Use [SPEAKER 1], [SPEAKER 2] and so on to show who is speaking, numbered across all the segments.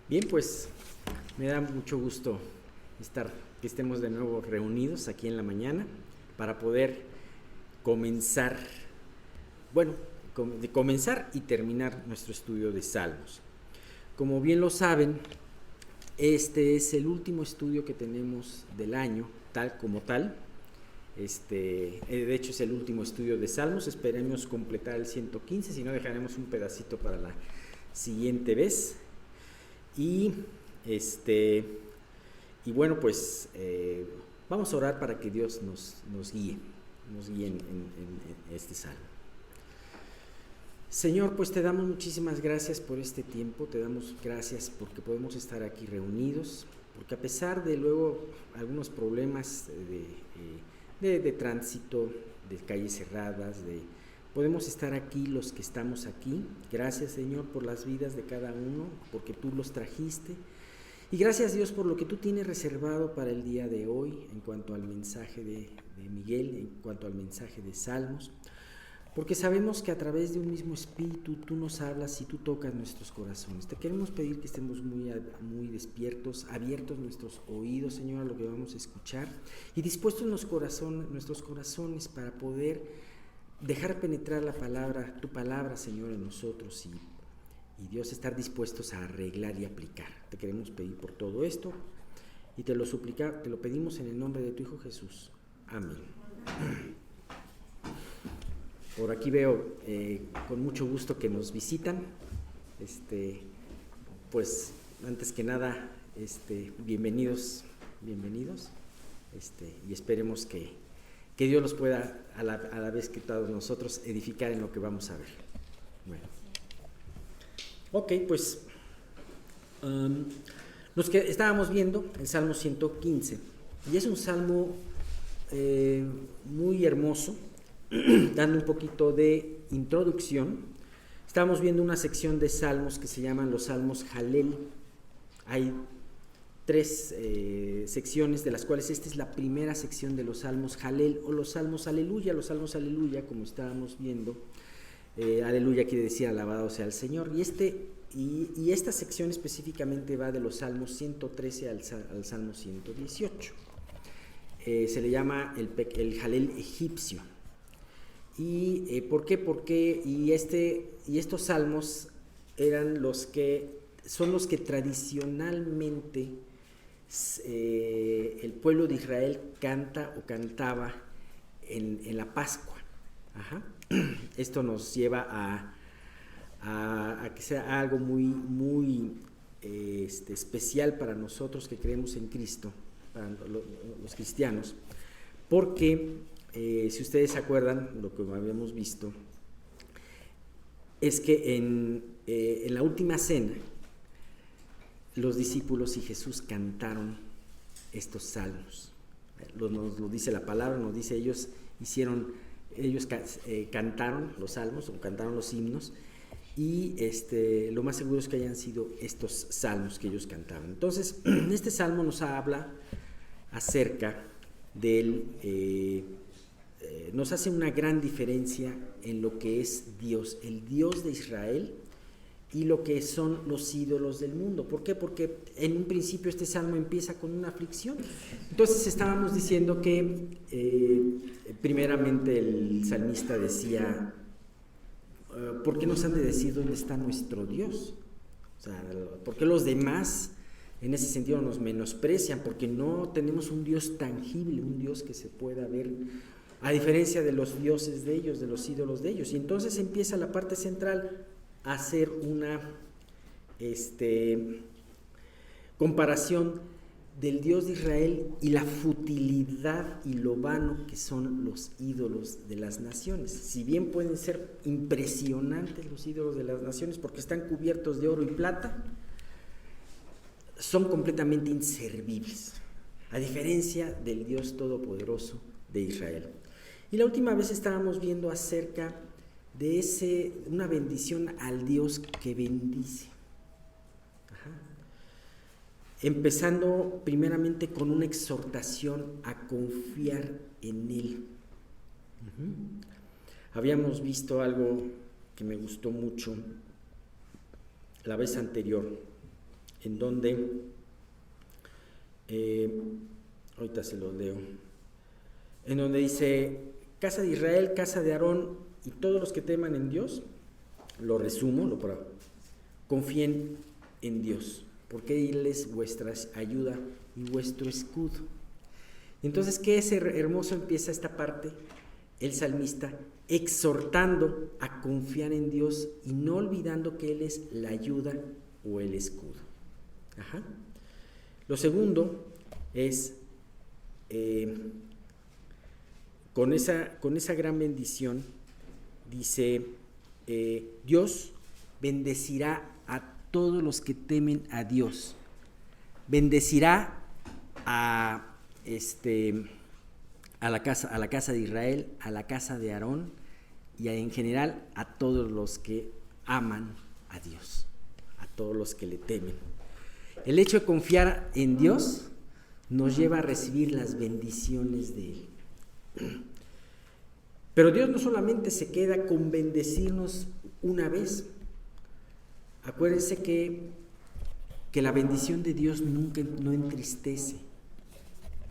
[SPEAKER 1] Bien, pues me da mucho gusto que estemos de nuevo reunidos aquí en la mañana para poder comenzar, comenzar y terminar nuestro estudio de Salmos. Como bien lo saben, este es el último estudio que tenemos del año, tal como tal. De hecho es el último estudio de Salmos, esperemos completar el 115, si no dejaremos un pedacito para la siguiente vez. Y bueno, pues vamos a orar para que Dios nos guíe en este salmo. Señor, pues te damos muchísimas gracias por este tiempo, te damos gracias porque podemos estar aquí reunidos, porque a pesar de luego algunos problemas de tránsito, de calles cerradas, podemos estar aquí los que estamos aquí. Gracias, Señor, por las vidas de cada uno, porque tú los trajiste. Y gracias, Dios, por lo que tú tienes reservado para el día de hoy en cuanto al mensaje de Miguel, en cuanto al mensaje de Salmos, porque sabemos que a través de un mismo espíritu tú nos hablas y tú tocas nuestros corazones. Te queremos pedir que estemos muy despiertos, abiertos nuestros oídos, Señor, a lo que vamos a escuchar, y dispuestos nuestros corazones para poder dejar penetrar la tu palabra, Señor, en nosotros y Dios, estar dispuestos a arreglar y aplicar. Te queremos pedir por todo esto y te lo pedimos en el nombre de tu Hijo Jesús. Amén. Por aquí veo con mucho gusto que nos visitan. Pues antes que nada, bienvenidos, y esperemos que Dios los pueda, a la vez que todos nosotros, edificar en lo que vamos a ver. Bueno. Ok, pues estábamos viendo el Salmo 115, y es un salmo muy hermoso, dando un poquito de introducción. Estábamos viendo una sección de salmos que se llaman los salmos Jalel. Hay tres secciones, de las cuales esta es la primera sección de los salmos Jalel, o los salmos Aleluya. Los salmos Aleluya, como estábamos viendo, Aleluya quiere decir alabado sea el Señor, y esta sección específicamente va de los salmos 113 al salmo 118. Se le llama el Jalel egipcio. ¿Y por qué? Porque estos salmos son los que tradicionalmente el pueblo de Israel canta o cantaba en la Pascua. Ajá. Esto nos lleva a que sea algo muy especial para nosotros que creemos en Cristo, para los cristianos, porque si ustedes se acuerdan, lo que habíamos visto es que en la última cena los discípulos y Jesús cantaron estos salmos. Nos lo dice la palabra, nos dice ellos cantaron los salmos o cantaron los himnos, y lo más seguro es que hayan sido estos salmos que ellos cantaban. Entonces, este salmo nos habla acerca nos hace una gran diferencia en lo que es Dios, el Dios de Israel, y lo que son los ídolos del mundo. ¿Por qué? Porque en un principio este salmo empieza con una aflicción. Entonces estábamos diciendo que primeramente el salmista decía, ¿por qué nos han de decir dónde está nuestro Dios? O sea, ¿por qué los demás en ese sentido nos menosprecian? Porque no tenemos un Dios tangible, un Dios que se pueda ver, a diferencia de los dioses de ellos, de los ídolos de ellos. Y entonces empieza la parte central a hacer una comparación del Dios de Israel y la futilidad y lo vano que son los ídolos de las naciones. Si bien pueden ser impresionantes los ídolos de las naciones porque están cubiertos de oro y plata, son completamente inservibles, a diferencia del Dios todopoderoso de Israel. Y la última vez estábamos viendo acerca de una bendición al Dios que bendice. Ajá. Empezando primeramente con una exhortación a confiar en Él. Habíamos visto algo que me gustó mucho la vez anterior, en donde, ahorita se los leo, en donde dice, casa de Israel, casa de Aarón y todos los que teman en Dios, lo resumo, confíen en Dios, porque Él es vuestra ayuda y vuestro escudo. Entonces, ¿qué es hermoso? Empieza esta parte, el salmista exhortando a confiar en Dios y no olvidando que Él es la ayuda o el escudo. Ajá. Lo segundo es, con esa gran bendición, dice, Dios bendecirá a todos los que temen a Dios. Bendecirá a la casa de Israel, a la casa de Aarón y en general a todos los que aman a Dios, a todos los que le temen. El hecho de confiar en Dios nos lleva a recibir las bendiciones de Él. Pero Dios no solamente se queda con bendecirnos una vez. Acuérdense que la bendición de Dios nunca no entristece.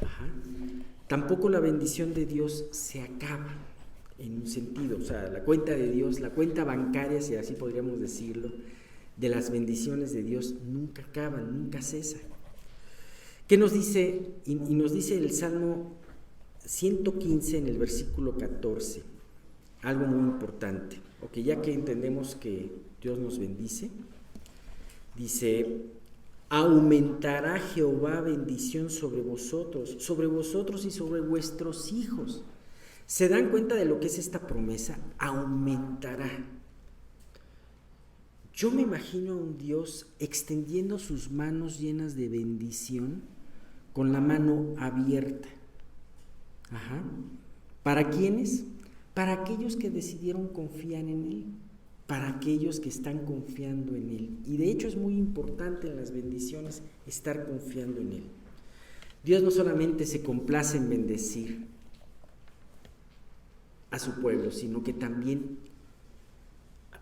[SPEAKER 1] Ajá. Tampoco la bendición de Dios se acaba en un sentido, o sea, la cuenta de Dios, la cuenta bancaria, si así podríamos decirlo, de las bendiciones de Dios nunca acaba, nunca cesa. ¿Qué nos dice? Y nos dice el Salmo 115 en el versículo 14, algo muy importante, ok, ya que entendemos que Dios nos bendice, dice, aumentará Jehová bendición sobre vosotros y sobre vuestros hijos. ¿Se dan cuenta de lo que es esta promesa? Aumentará. Yo me imagino a un Dios extendiendo sus manos llenas de bendición con la mano abierta. Ajá. ¿Para quiénes? Para aquellos que decidieron confiar en Él, para aquellos que están confiando en Él. Y de hecho es muy importante en las bendiciones estar confiando en Él. Dios no solamente se complace en bendecir a su pueblo, sino que también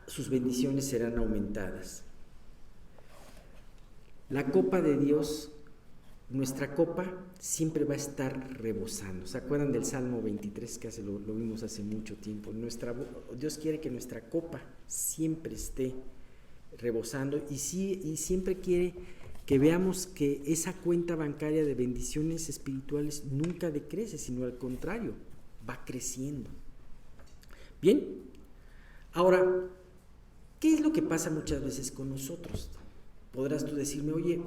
[SPEAKER 1] sus bendiciones serán aumentadas. La copa de Dios, nuestra copa, siempre va a estar rebosando. ¿Se acuerdan del Salmo 23 que lo vimos hace mucho tiempo? Dios quiere que nuestra copa siempre esté rebosando y siempre quiere que veamos que esa cuenta bancaria de bendiciones espirituales nunca decrece, sino al contrario, va creciendo. Bien, ahora, ¿qué es lo que pasa muchas veces con nosotros? Podrás tú decirme, oye,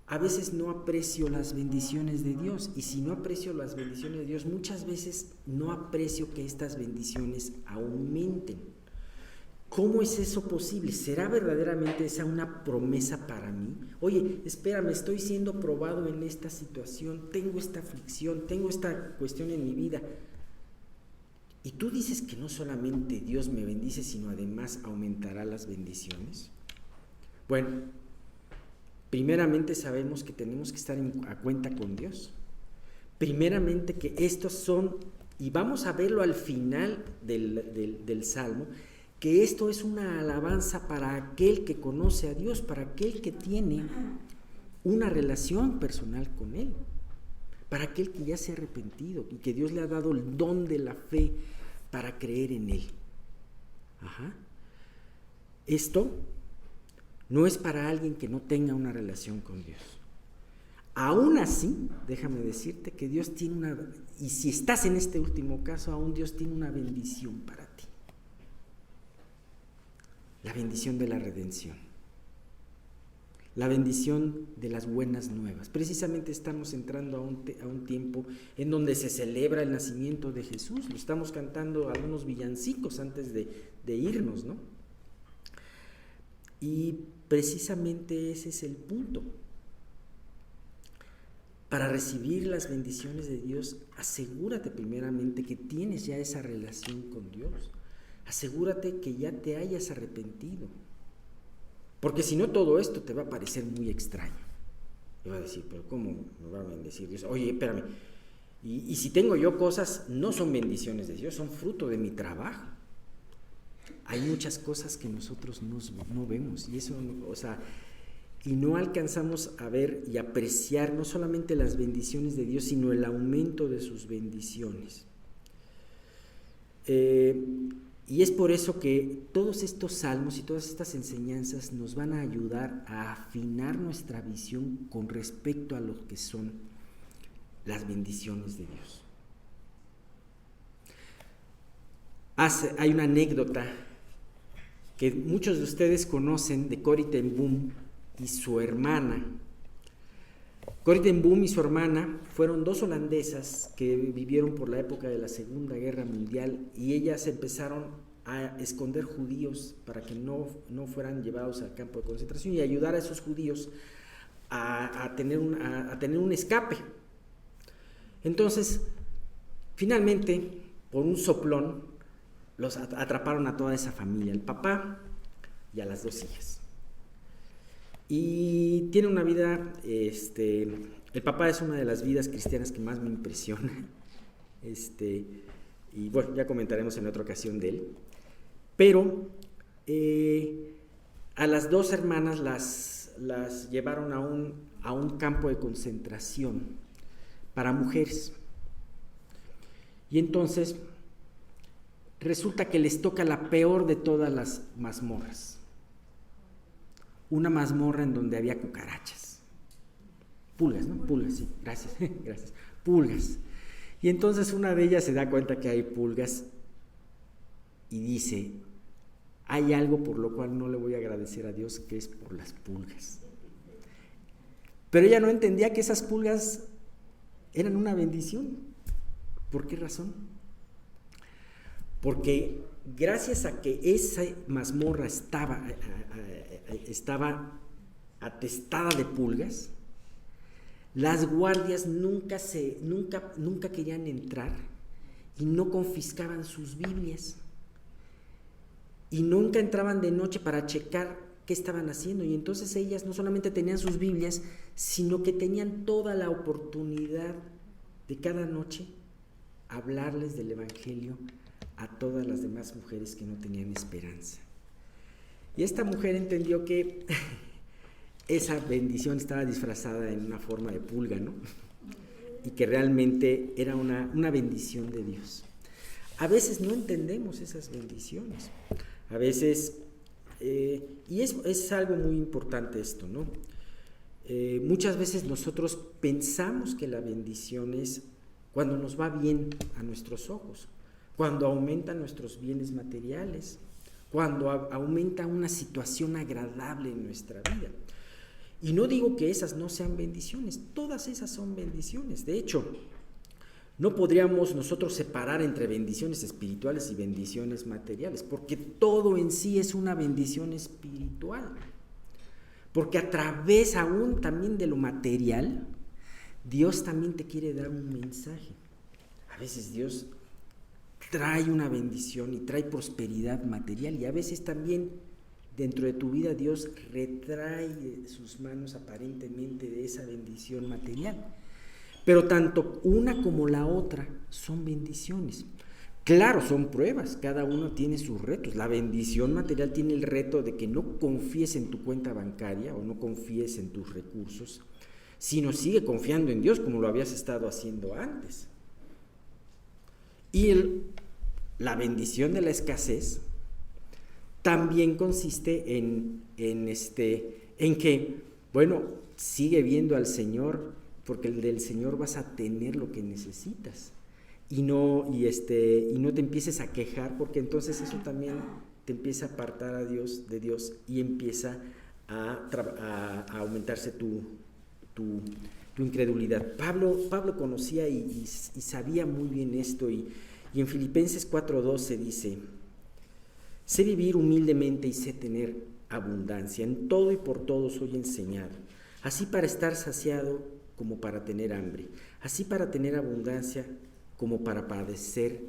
[SPEAKER 1] a veces no aprecio las bendiciones de Dios, y si no aprecio las bendiciones de Dios, muchas veces no aprecio que estas bendiciones aumenten. ¿Cómo es eso posible? ¿Será verdaderamente esa una promesa para mí? Oye, espérame, estoy siendo probado en esta situación, tengo esta aflicción, tengo esta cuestión en mi vida. Y tú dices que no solamente Dios me bendice, sino además aumentará las bendiciones. Bueno, primeramente sabemos que tenemos que estar a cuenta con Dios. Primeramente que estos son, y vamos a verlo al final del Salmo, que esto es una alabanza para aquel que conoce a Dios, para aquel que tiene una relación personal con Él, para aquel que ya se ha arrepentido y que Dios le ha dado el don de la fe para creer en Él. Ajá. Esto no es para alguien que no tenga una relación con Dios. Aún así, déjame decirte que Dios tiene y si estás en este último caso, aún Dios tiene una bendición para ti. La bendición de la redención. La bendición de las buenas nuevas. Precisamente estamos entrando a un tiempo en donde se celebra el nacimiento de Jesús. Lo estamos cantando algunos villancicos antes de irnos, ¿no? Y precisamente ese es el punto. Para recibir las bendiciones de Dios, asegúrate primeramente que tienes ya esa relación con Dios. Asegúrate que ya te hayas arrepentido. Porque si no, todo esto te va a parecer muy extraño. Te va a decir, pero ¿cómo me va a bendecir Dios? Oye, espérame. Y si tengo yo cosas, no son bendiciones de Dios, son fruto de mi trabajo. Hay muchas cosas que nosotros no vemos. Y eso, o sea, y no alcanzamos a ver y apreciar no solamente las bendiciones de Dios, sino el aumento de sus bendiciones. Y es por eso que todos estos salmos y todas estas enseñanzas nos van a ayudar a afinar nuestra visión con respecto a lo que son las bendiciones de Dios. Hay una anécdota que muchos de ustedes conocen de Corrie ten Boom y su hermana. Corrie ten Boom y su hermana fueron dos holandesas que vivieron por la época de la Segunda Guerra Mundial, y ellas empezaron a esconder judíos para que no fueran llevados al campo de concentración y ayudar a esos judíos a tener un escape. Entonces, finalmente, por un soplón, los atraparon a toda esa familia, al papá y a las dos hijas. Y tiene una vida, el papá es una de las vidas cristianas que más me impresiona, y bueno, ya comentaremos en otra ocasión de él, pero a las dos hermanas las llevaron a un campo de concentración para mujeres, y entonces resulta que les toca la peor de todas las mazmorras. Una mazmorra en donde había cucarachas. Pulgas, ¿no? Pulgas, sí, gracias, gracias. Pulgas. Y entonces una de ellas se da cuenta que hay pulgas y dice, hay algo por lo cual no le voy a agradecer a Dios, que es por las pulgas. Pero ella no entendía que esas pulgas eran una bendición. ¿Por qué razón? Porque gracias a que esa mazmorra estaba atestada de pulgas, las guardias nunca querían entrar y no confiscaban sus Biblias. Y nunca entraban de noche para checar qué estaban haciendo. Y entonces ellas no solamente tenían sus Biblias, sino que tenían toda la oportunidad de cada noche hablarles del Evangelio a todas las demás mujeres que no tenían esperanza. Y esta mujer entendió que esa bendición estaba disfrazada en una forma de pulga, ¿no? Y que realmente era una bendición de Dios. A veces no entendemos esas bendiciones. A veces, y es algo muy importante esto, ¿no? Muchas veces nosotros pensamos que la bendición es cuando nos va bien a nuestros ojos, cuando aumentan nuestros bienes materiales, cuando aumenta una situación agradable en nuestra vida. Y no digo que esas no sean bendiciones, todas esas son bendiciones. De hecho, no podríamos nosotros separar entre bendiciones espirituales y bendiciones materiales, porque todo en sí es una bendición espiritual. Porque a través aún también de lo material, Dios también te quiere dar un mensaje. A veces Dios trae una bendición y trae prosperidad material, y a veces también dentro de tu vida Dios retrae sus manos aparentemente de esa bendición material. Pero tanto una como la otra son bendiciones. Claro, son pruebas, cada uno tiene sus retos. La bendición material tiene el reto de que no confíes en tu cuenta bancaria o no confíes en tus recursos, sino sigue confiando en Dios como lo habías estado haciendo antes. Y la bendición de la escasez también consiste en que, bueno, sigue viendo al Señor, porque del Señor vas a tener lo que necesitas. Y no te empieces a quejar, porque entonces eso también te empieza a apartar a Dios de Dios y empieza a aumentarse tu incredulidad. Pablo conocía y sabía muy bien esto, y en Filipenses 4:12 dice: sé vivir humildemente y sé tener abundancia. En todo y por todo soy enseñado, así para estar saciado como para tener hambre, así para tener abundancia como para padecer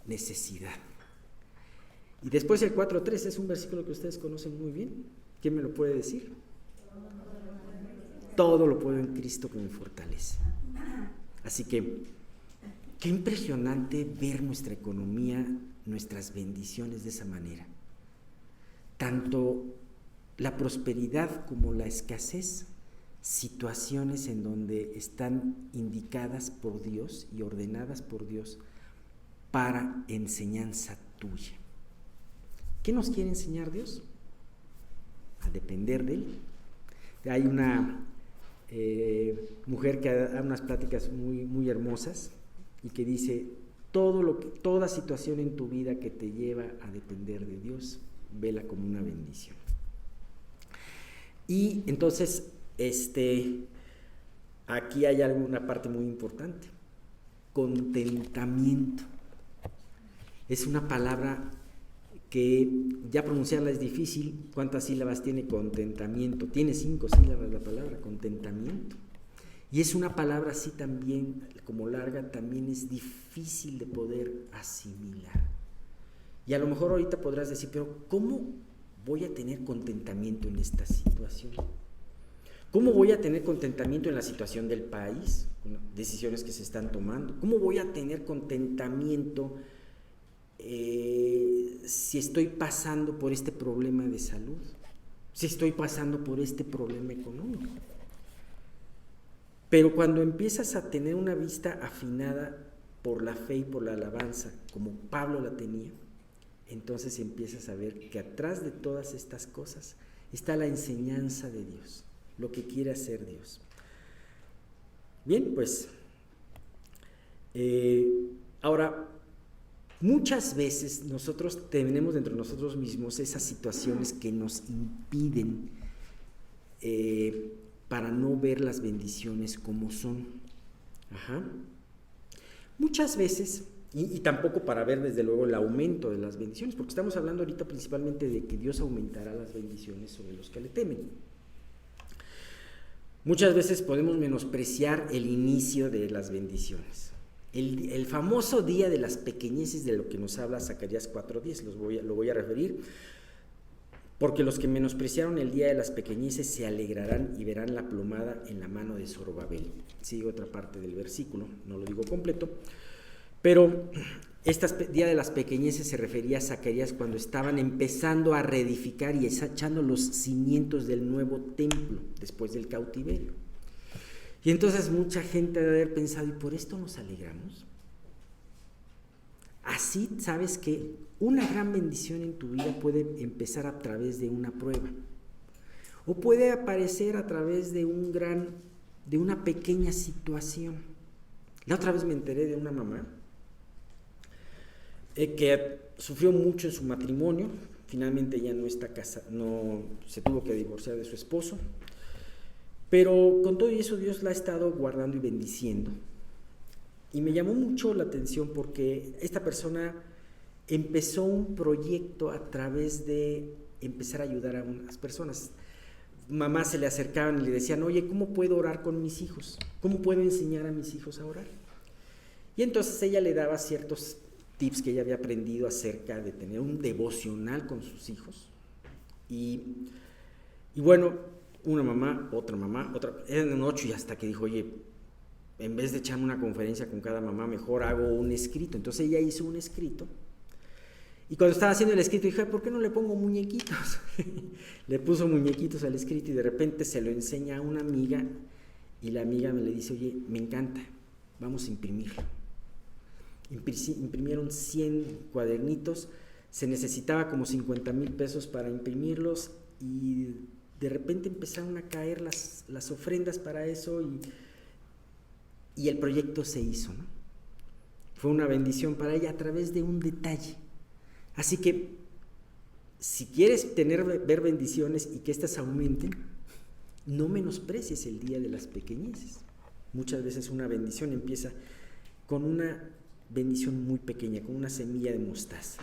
[SPEAKER 1] necesidad. Y después el 4:3 es un versículo que ustedes conocen muy bien. ¿Quién me lo puede decir? Todo lo puedo en Cristo que me fortalece. Así que, qué impresionante ver nuestra economía, nuestras bendiciones de esa manera. Tanto la prosperidad como la escasez, situaciones en donde están indicadas por Dios y ordenadas por Dios para enseñanza tuya. ¿Qué nos quiere enseñar Dios? A depender de Él. Hay una mujer que da unas pláticas muy, muy hermosas y que dice, toda situación en tu vida que te lleva a depender de Dios, vela como una bendición. Y entonces, aquí hay una parte muy importante, contentamiento. Es una palabra que ya pronunciarla es difícil. ¿Cuántas sílabas tiene contentamiento? Tiene 5 sílabas la palabra, contentamiento. Y es una palabra así también, como larga, también es difícil de poder asimilar. Y a lo mejor ahorita podrás decir, pero ¿cómo voy a tener contentamiento en esta situación? ¿Cómo voy a tener contentamiento en la situación del país, con las decisiones que se están tomando? ¿Cómo voy a tener contentamiento si estoy pasando por este problema de salud? Si estoy pasando por este problema económico. Pero cuando empiezas a tener una vista afinada por la fe y por la alabanza, como Pablo la tenía, entonces empiezas a ver que atrás de todas estas cosas está la enseñanza de Dios, lo que quiere hacer Dios. Bien, pues, ahora, muchas veces nosotros tenemos dentro de nosotros mismos esas situaciones que nos impiden para no ver las bendiciones como son. Muchas veces, y tampoco para ver desde luego el aumento de las bendiciones, porque estamos hablando ahorita principalmente de que Dios aumentará las bendiciones sobre los que le temen. Muchas veces podemos menospreciar el inicio de las bendiciones. El famoso día de las pequeñeces, de lo que nos habla Zacarías 4:10, lo voy a referir, porque los que menospreciaron el día de las pequeñeces se alegrarán y verán la plomada en la mano de Zorobabel. Sigue otra parte del versículo, no lo digo completo, pero este día de las pequeñeces se refería a Zacarías cuando estaban empezando a reedificar y echando los cimientos del nuevo templo después del cautiverio. Y entonces mucha gente debe haber pensado, ¿y por esto nos alegramos? Así sabes que una gran bendición en tu vida puede empezar a través de una prueba, o puede aparecer a través de una pequeña situación. La otra vez me enteré de una mamá que sufrió mucho en su matrimonio. Finalmente ella no está casada, se tuvo que divorciar de su esposo, pero con todo eso Dios la ha estado guardando y bendiciendo. Y me llamó mucho la atención porque esta persona empezó un proyecto a través de empezar a ayudar a unas personas. Mamás se le acercaban y le decían, oye, ¿cómo puedo orar con mis hijos? ¿Cómo puedo enseñar a mis hijos a orar? Y entonces ella le daba ciertos tips que ella había aprendido acerca de tener un devocional con sus hijos. Y bueno, una mamá, otra, eran 8, y hasta que dijo, oye, en vez de echarme una conferencia con cada mamá, mejor hago un escrito. Entonces ella hizo un escrito, y cuando estaba haciendo el escrito dije, ¿por qué no le pongo muñequitos? Le puso muñequitos al escrito, y de repente se lo enseña a una amiga, y la amiga me le dice, oye, me encanta, vamos a imprimirlo. Imprimieron 100 cuadernitos, se necesitaba como 50,000 pesos para imprimirlos, y de repente empezaron a caer las ofrendas para eso, y el proyecto se hizo, ¿no? Fue una bendición para ella a través de un detalle. Así que, si quieres ver bendiciones y que éstas aumenten, no menosprecies el día de las pequeñeces. Muchas veces una bendición empieza con una bendición muy pequeña, con una semilla de mostaza.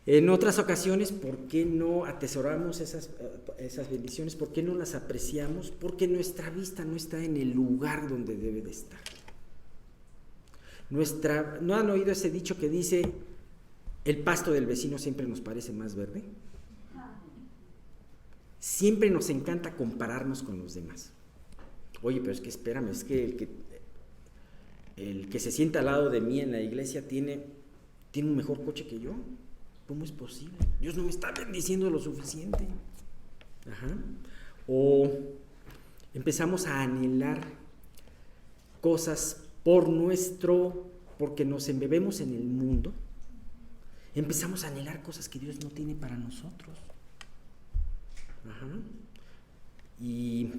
[SPEAKER 1] En otras ocasiones, ¿por qué no atesoramos esas bendiciones? ¿Por qué no las apreciamos? Porque nuestra vista no está en el lugar donde debe de estar. ¿No han oído ese dicho que dice, el pasto del vecino siempre nos parece más verde? Siempre nos encanta compararnos con los demás. Oye, pero es que espérame, es que el que se sienta al lado de mí en la iglesia tiene un mejor coche que yo. ¿Cómo es posible? Dios no me está bendiciendo lo suficiente. Ajá. O empezamos a anhelar cosas porque nos embebemos en el mundo, empezamos a anhelar cosas que Dios no tiene para nosotros. Ajá. Y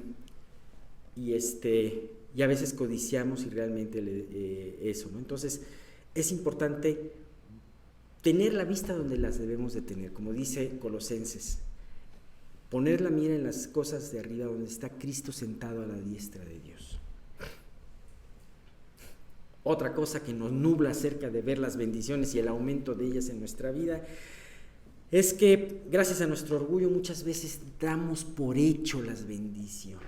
[SPEAKER 1] a veces codiciamos y realmente eso, ¿no? Entonces es importante tener la vista donde las debemos de tener, como dice Colosenses, poner la mira en las cosas de arriba donde está Cristo sentado a la diestra de Dios. Otra cosa que nos nubla acerca de ver las bendiciones y el aumento de ellas en nuestra vida es que gracias a nuestro orgullo muchas veces damos por hecho las bendiciones.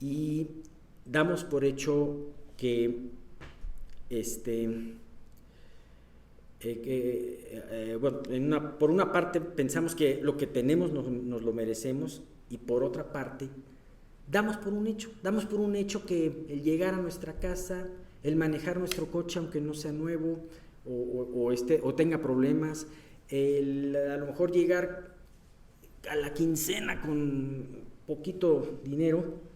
[SPEAKER 1] Y damos por hecho que por una parte pensamos que lo que tenemos nos lo merecemos, y por otra parte damos por un hecho que el llegar a nuestra casa, el manejar nuestro coche aunque no sea nuevo o tenga problemas, a lo mejor llegar a la quincena con poquito dinero,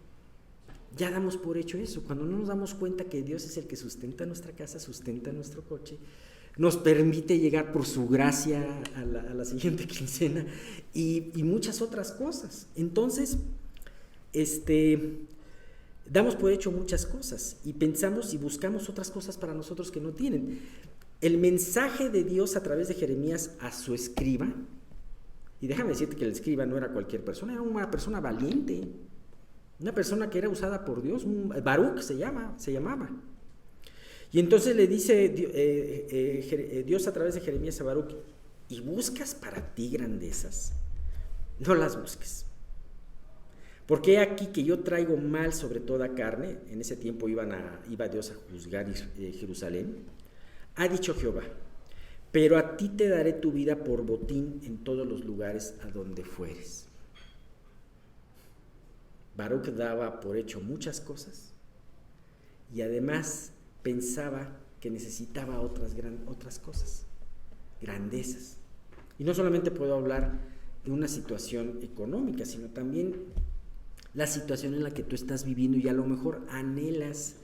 [SPEAKER 1] ya damos por hecho eso, cuando no nos damos cuenta que Dios es el que sustenta nuestra casa, sustenta nuestro coche, nos permite llegar por su gracia a la siguiente quincena y muchas otras cosas. Entonces, damos por hecho muchas cosas y pensamos y buscamos otras cosas para nosotros que no tienen. El mensaje de Dios a través de Jeremías a su escriba, y déjame decirte que el escriba no era cualquier persona, era una persona valiente, una persona que era usada por Dios, Baruch se llamaba. Y entonces le dice Dios a través de Jeremías a Baruch: ¿y buscas para ti grandezas? No las busques. Porque aquí que yo traigo mal sobre toda carne. En ese tiempo iba Dios a juzgar Jerusalén. Ha dicho Jehová: pero a ti te daré tu vida por botín en todos los lugares a donde fueres. Baruch daba por hecho muchas cosas y además pensaba que necesitaba otras cosas, grandezas. Y no solamente puedo hablar de una situación económica, sino también la situación en la que tú estás viviendo, y a lo mejor anhelas,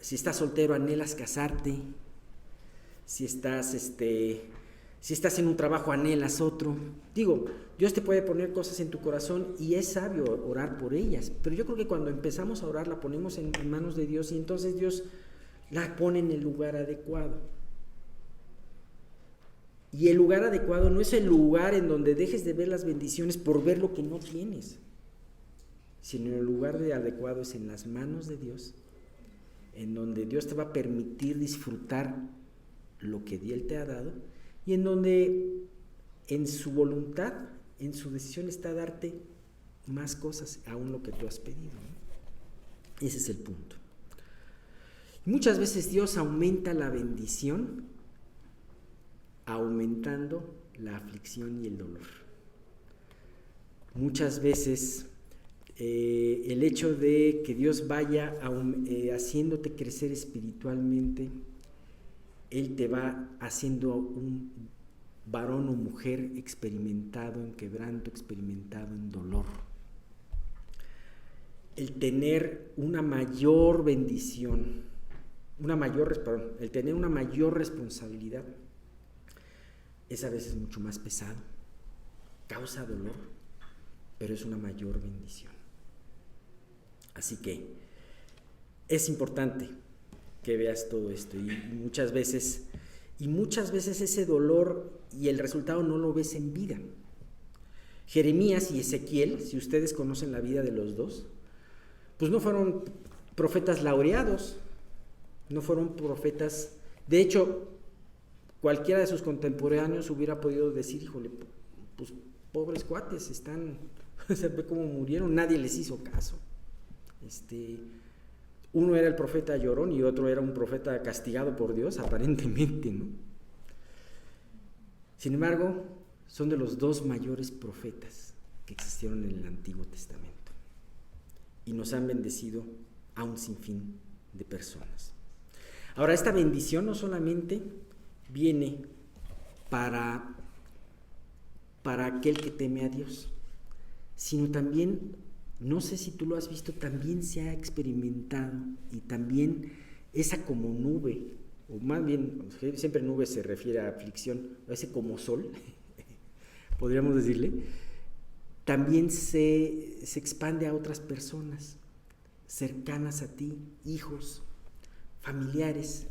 [SPEAKER 1] si estás soltero, anhelas casarte, si estás en un trabajo, anhelas otro. Digo, Dios te puede poner cosas en tu corazón y es sabio orar por ellas, pero yo creo que cuando empezamos a orar la ponemos en manos de Dios, y entonces Dios la pone en el lugar adecuado. Y el lugar adecuado no es el lugar en donde dejes de ver las bendiciones por ver lo que no tienes, sino el lugar adecuado es en las manos de Dios, en donde Dios te va a permitir disfrutar lo que Él te ha dado, y en donde en su voluntad, en su decisión está darte más cosas, aún lo que tú has pedido, ¿no? Ese es el punto. Muchas veces Dios aumenta la bendición aumentando la aflicción y el dolor. Muchas veces el hecho de que Dios vaya haciéndote crecer espiritualmente, Él te va haciendo un varón o mujer experimentado en quebranto, experimentado en dolor. El tener una mayor bendición, el tener una mayor responsabilidad es a veces mucho más pesado, causa dolor, pero es una mayor bendición. Así que es importante que veas todo esto, y muchas veces ese dolor y el resultado no lo ves en vida. Jeremías y Ezequiel, si ustedes conocen la vida de los dos, pues no fueron profetas laureados, no fueron profetas. De hecho, cualquiera de sus contemporáneos hubiera podido decir: híjole, pues pobres cuates, se ve cómo murieron, nadie les hizo caso. Uno era el profeta llorón y otro era un profeta castigado por Dios, aparentemente, ¿no? Sin embargo, son de los dos mayores profetas que existieron en el Antiguo Testamento y nos han bendecido a un sinfín de personas. Ahora, esta bendición no solamente viene para para aquel que teme a Dios, sino también, no sé si tú lo has visto, también se ha experimentado, y también esa como nube, o más bien, siempre nube se refiere a aflicción, ese como sol, podríamos decirle, también se expande a otras personas cercanas a ti, hijos, familiares,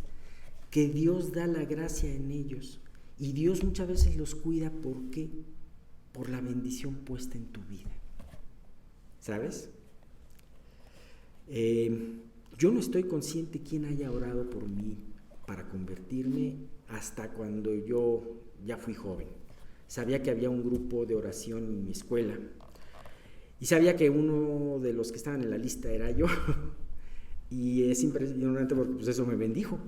[SPEAKER 1] que Dios da la gracia en ellos, y Dios muchas veces los cuida. ¿Por qué? Por la bendición puesta en tu vida, ¿sabes? Yo no estoy consciente quién haya orado por mí para convertirme hasta cuando yo ya fui joven. Sabía que había un grupo de oración en mi escuela y sabía que uno de los que estaban en la lista era yo. Y es impresionante porque pues eso me bendijo.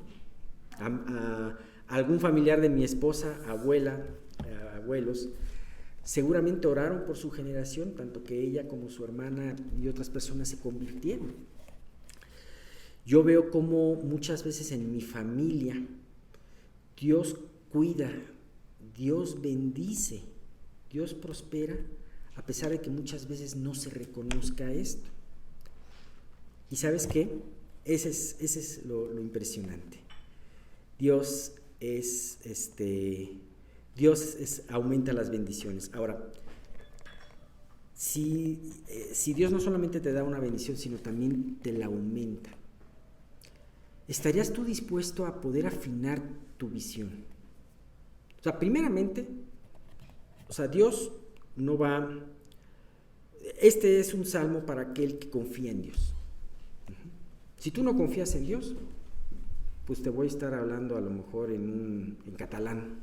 [SPEAKER 1] A algún familiar de mi esposa, abuela, abuelos, seguramente oraron por su generación, tanto que ella como su hermana y otras personas se convirtieron. Yo veo cómo muchas veces en mi familia Dios cuida, Dios bendice, Dios prospera, a pesar de que muchas veces no se reconozca esto. ¿Y sabes qué? Ese es lo impresionante. Dios aumenta las bendiciones. Ahora, si Dios no solamente te da una bendición, sino también te la aumenta, ¿estarías tú dispuesto a poder afinar tu visión? O sea, primeramente, Dios no va... Este es un salmo para aquel que confía en Dios. Si tú no confías en Dios, pues te voy a estar hablando a lo mejor en catalán,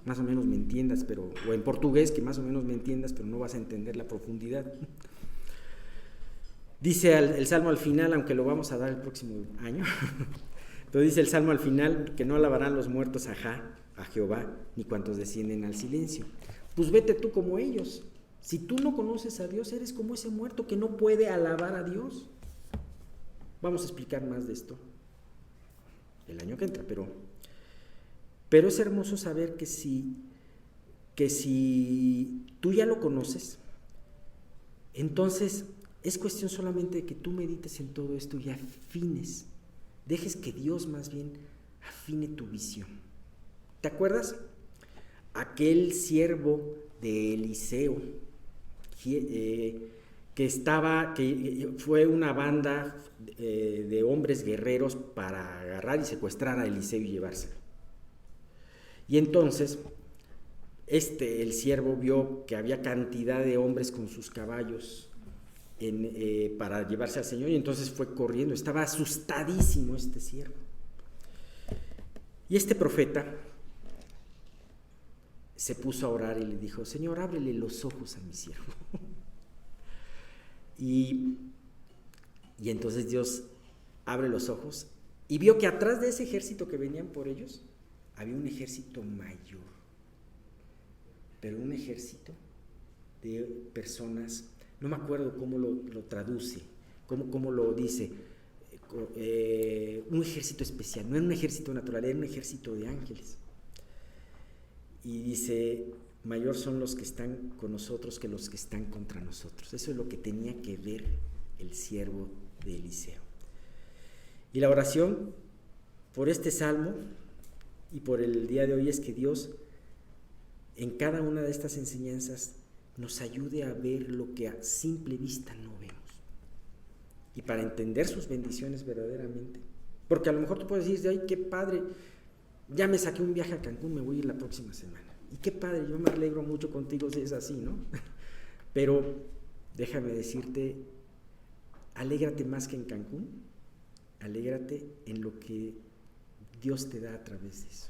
[SPEAKER 1] más o menos me entiendas, o en portugués, que más o menos me entiendas, pero no vas a entender la profundidad. Dice el Salmo al final, aunque lo vamos a dar el próximo año, pero dice el Salmo al final que no alabarán los muertos a Jehová, ni cuantos descienden al silencio. Pues vete tú como ellos. Si tú no conoces a Dios, eres como ese muerto que no puede alabar a Dios. Vamos a explicar más de esto el año que entra, pero es hermoso saber que si tú ya lo conoces, entonces es cuestión solamente de que tú medites en todo esto y afines, dejes que Dios más bien afine tu visión. ¿Te acuerdas? Aquel siervo de Eliseo, que fue una banda de hombres guerreros para agarrar y secuestrar a Eliseo y llevárselo. Y entonces el siervo vio que había cantidad de hombres con sus caballos para llevarse al Señor, y entonces fue corriendo. Estaba asustadísimo este siervo. Y este profeta se puso a orar y le dijo: Señor, ábrele los ojos a mi siervo. Y entonces Dios abre los ojos y vio que atrás de ese ejército que venían por ellos había un ejército mayor, pero un ejército de personas, no me acuerdo cómo lo traduce, cómo lo dice, un ejército especial, no era un ejército natural, era un ejército de ángeles. Y dice: mayor son los que están con nosotros que los que están contra nosotros. Eso es lo que tenía que ver el siervo de Eliseo. Y la oración por este salmo y por el día de hoy es que Dios en cada una de estas enseñanzas nos ayude a ver lo que a simple vista no vemos, y para entender sus bendiciones verdaderamente. Porque a lo mejor tú puedes decir: ay, qué padre, ya me saqué un viaje a Cancún, me voy a ir la próxima semana. Y qué padre, yo me alegro mucho contigo si es así, ¿no? Pero déjame decirte, alégrate más que en Cancún, alégrate en lo que Dios te da a través de eso.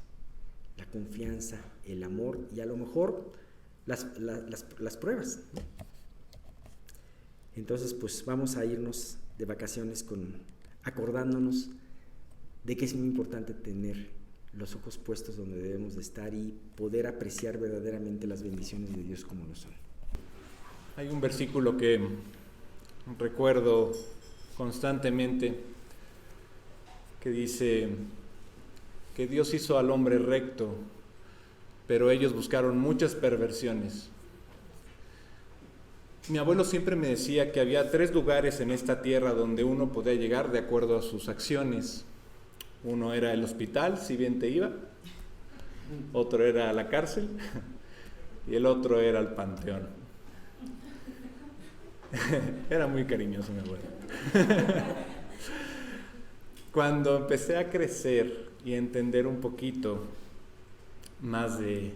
[SPEAKER 1] La confianza, el amor y a lo mejor las pruebas, ¿no? Entonces, pues vamos a irnos de vacaciones acordándonos de que es muy importante tener los ojos puestos donde debemos de estar y poder apreciar verdaderamente las bendiciones de Dios como lo son.
[SPEAKER 2] Hay un versículo que recuerdo constantemente que dice que Dios hizo al hombre recto pero ellos buscaron muchas perversiones. Mi abuelo siempre me decía que había 3 lugares en esta tierra donde uno podía llegar de acuerdo a sus acciones. Uno era el hospital, si bien te iba, otro era la cárcel y el otro era el panteón. Era muy cariñoso mi abuelo. Cuando empecé a crecer y a entender un poquito más de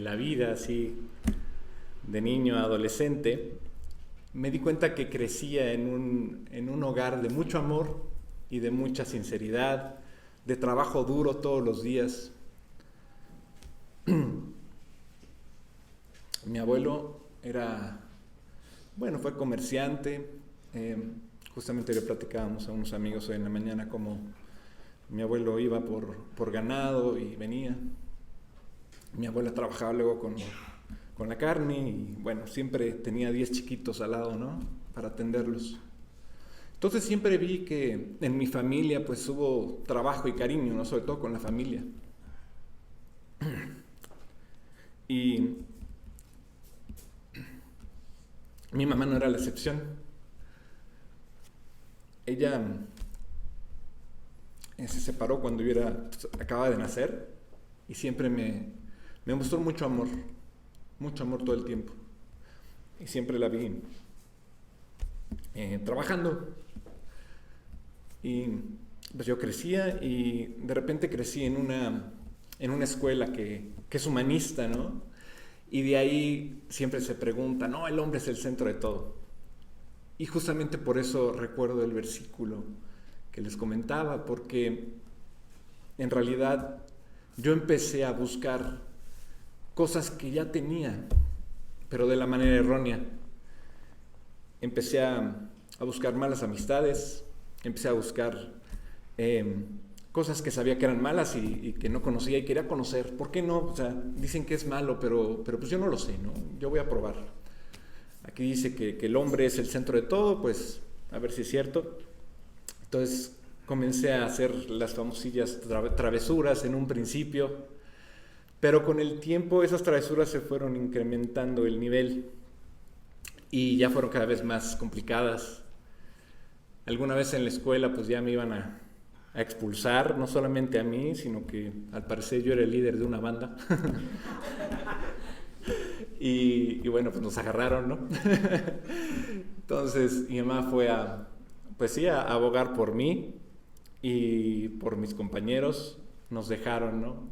[SPEAKER 2] la vida, así, de niño a adolescente, me di cuenta que crecía en un hogar de mucho amor y de mucha sinceridad, de trabajo duro todos los días. Mi abuelo fue comerciante. Justamente le platicábamos a unos amigos hoy en la mañana cómo mi abuelo iba por ganado y venía. Mi abuela trabajaba luego con la carne y bueno, siempre tenía 10 chiquitos al lado, ¿no? Para atenderlos. Entonces siempre vi que en mi familia pues hubo trabajo y cariño, ¿no? Sobre todo con la familia. Y mi mamá no era la excepción. Ella se separó cuando yo acababa de nacer y siempre me mostró mucho amor todo el tiempo. Y siempre la vi trabajando. Y pues yo crecía y de repente crecí en una escuela que es humanista, ¿no? Y de ahí siempre se pregunta, no, el hombre es el centro de todo. Y justamente por eso recuerdo el versículo que les comentaba, porque en realidad yo empecé a buscar cosas que ya tenía, pero de la manera errónea. Empecé a buscar malas amistades, empecé a buscar cosas que sabía que eran malas y que no conocía y quería conocer. ¿Por qué no? O sea, dicen que es malo, pero pues yo no lo sé, ¿no? Yo voy a probar. Aquí dice que el hombre es el centro de todo, pues a ver si es cierto. Entonces comencé a hacer las famosillas travesuras en un principio, pero con el tiempo esas travesuras se fueron incrementando el nivel y ya fueron cada vez más complicadas. Alguna vez en la escuela pues ya me iban a expulsar, no solamente a mí, sino que al parecer yo era el líder de una banda. Y bueno, pues nos agarraron, ¿no? Entonces mi mamá fue a abogar por mí y por mis compañeros. Nos dejaron, ¿no?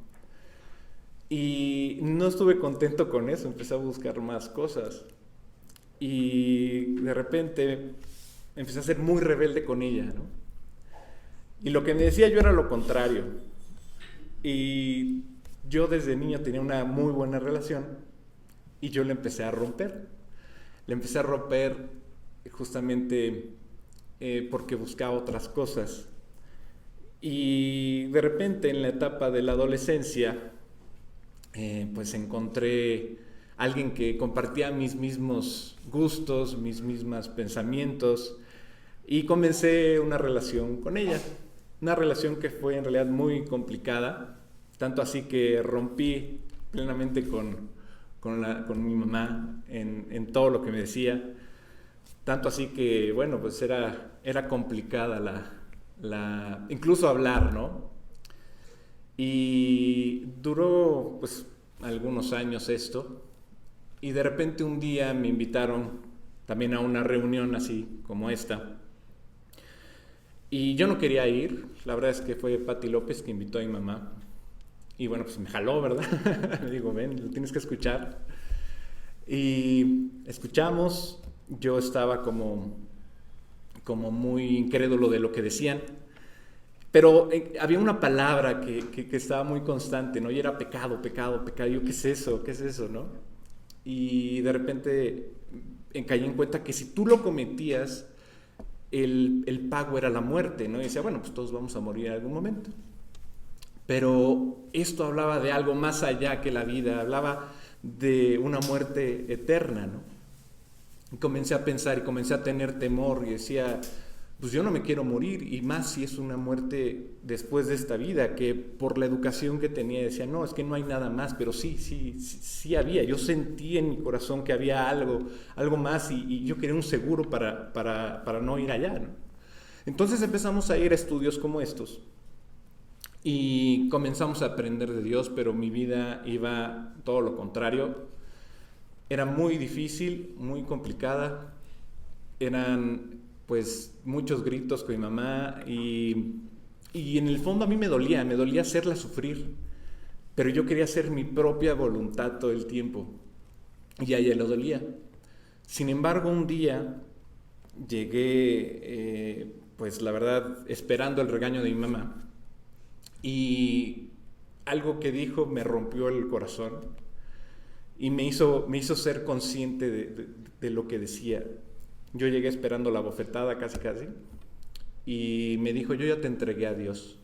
[SPEAKER 2] Y no estuve contento con eso, empecé a buscar más cosas. Y de repente empecé a ser muy rebelde con ella, ¿no? Y lo que me decía yo era lo contrario. Y yo desde niño tenía una muy buena relación. Y yo le empecé a romper. Le empecé a romper justamente porque buscaba otras cosas. Y de repente en la etapa de la adolescencia, pues encontré a alguien que compartía mis mismos gustos, mis mismos pensamientos. Y comencé una relación con ella. Una relación que fue en realidad muy complicada. Tanto así que rompí plenamente con mi mamá en todo lo que me decía, tanto así que bueno, pues era complicada incluso hablar, ¿no? Y duró pues algunos años esto, y de repente un día me invitaron también a una reunión así como esta, y yo no quería ir. La verdad es que fue Pati López que invitó a mi mamá. Y bueno, pues me jaló, ¿verdad? Le digo, ven, lo tienes que escuchar. Y escuchamos. Yo estaba como muy incrédulo de lo que decían. Pero había una palabra que estaba muy constante, ¿no? Y era pecado, pecado, pecado. Y yo, ¿qué es eso? ¿Qué es eso, no? Y de repente caí en cuenta que si tú lo cometías, el pago era la muerte, ¿no? Y decía, bueno, pues todos vamos a morir en algún momento. Pero esto hablaba de algo más allá que la vida, hablaba de una muerte eterna, ¿no? Y comencé a pensar y comencé a tener temor y decía, pues yo no me quiero morir, y más si es una muerte después de esta vida, que por la educación que tenía decía, no, es que no hay nada más, pero sí había. Yo sentí en mi corazón que había algo más, y yo quería un seguro para no ir allá, ¿no? Entonces empezamos a ir a estudios como estos y comenzamos a aprender de Dios, pero mi vida iba todo lo contrario. Era muy difícil, muy complicada, eran pues muchos gritos con mi mamá, y en el fondo a mí me dolía hacerla sufrir, pero yo quería hacer mi propia voluntad todo el tiempo, y a ella le dolía. Sin embargo, un día llegué, pues la verdad, esperando el regaño de mi mamá, y algo que dijo me rompió el corazón y me hizo ser consciente de lo que decía. Yo llegué esperando la bofetada casi, y me dijo, yo ya te entregué a Dios.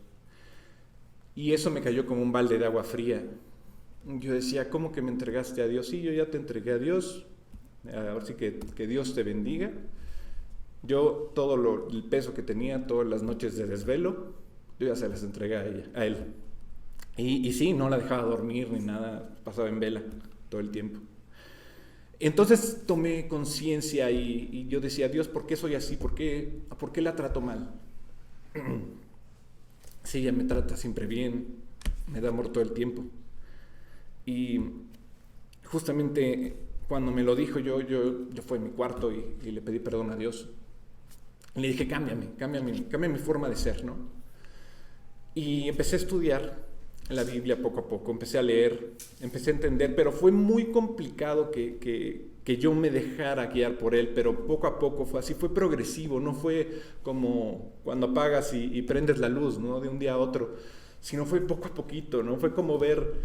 [SPEAKER 2] Y eso me cayó como un balde de agua fría. Yo decía, ¿cómo que me entregaste a Dios? Sí, yo ya te entregué a Dios, ahora sí que Dios te bendiga. Yo el peso que tenía, todas las noches de desvelo, yo ya se las entregué a él. Y sí, no la dejaba dormir ni nada, pasaba en vela todo el tiempo. Entonces tomé conciencia y yo decía, Dios, ¿por qué soy así? ¿Por qué la trato mal? Sí, ella me trata siempre bien, me da amor todo el tiempo. Y justamente cuando me lo dijo, yo fui a mi cuarto y le pedí perdón a Dios. Le dije, cambia mi forma de ser, ¿no? Y empecé a estudiar la Biblia poco a poco, empecé a leer, empecé a entender, pero fue muy complicado que yo me dejara guiar por él, pero poco a poco fue así, fue progresivo, no fue como cuando apagas y prendes la luz, ¿no? De un día a otro, sino fue poco a poquito, ¿no? Fue como ver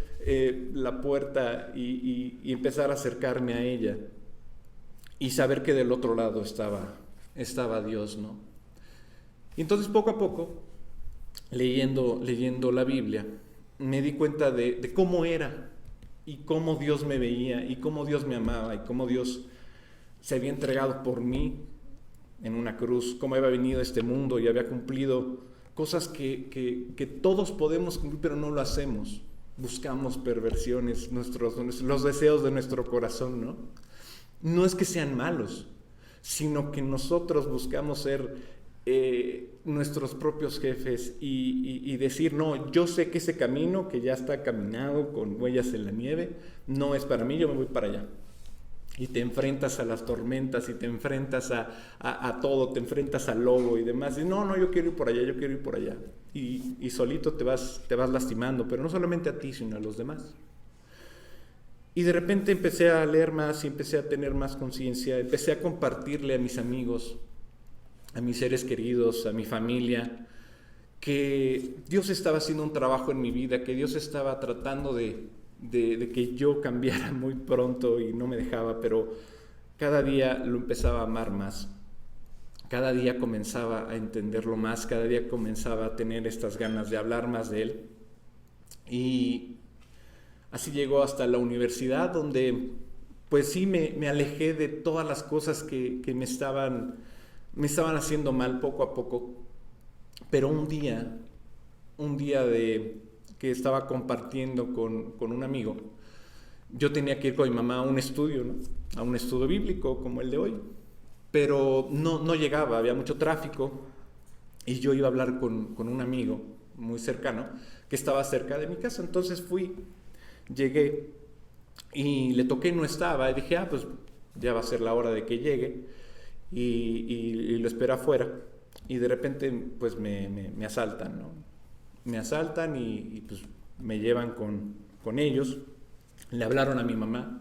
[SPEAKER 2] la puerta y empezar a acercarme a ella y saber que del otro lado estaba Dios, ¿no? Y entonces poco a poco, leyendo la Biblia, me di cuenta de cómo era y cómo Dios me veía y cómo Dios me amaba y cómo Dios se había entregado por mí en una cruz, cómo había venido a este mundo y había cumplido cosas que todos podemos cumplir, pero no lo hacemos. Buscamos perversiones, los deseos de nuestro corazón, ¿no? No es que sean malos, sino que nosotros buscamos ser nuestros propios jefes y decir, no, yo sé que ese camino que ya está caminado con huellas en la nieve, no es para mí, yo me voy para allá. Y te enfrentas a las tormentas y te enfrentas a todo, te enfrentas al lobo y demás. Y no, yo quiero ir por allá. Y solito te vas lastimando, pero no solamente a ti, sino a los demás. Y de repente empecé a leer más y empecé a tener más conciencia, empecé a compartirle a mis amigos, a mis seres queridos, a mi familia, que Dios estaba haciendo un trabajo en mi vida, que Dios estaba tratando de que yo cambiara muy pronto y no me dejaba, pero cada día lo empezaba a amar más, cada día comenzaba a entenderlo más, cada día comenzaba a tener estas ganas de hablar más de Él. Y así llegó hasta la universidad, donde pues sí me alejé de todas las cosas que me estaban haciendo mal poco a poco, pero un día que estaba compartiendo con un amigo, yo tenía que ir con mi mamá a un estudio, ¿no? A un estudio bíblico como el de hoy, pero no llegaba, había mucho tráfico, y yo iba a hablar con un amigo muy cercano que estaba cerca de mi casa. Entonces llegué y le toqué, no estaba, y dije, pues ya va a ser la hora de que llegue. Y lo espera afuera, y de repente pues me asaltan, ¿no? Me asaltan y pues me llevan con ellos. Le hablaron a mi mamá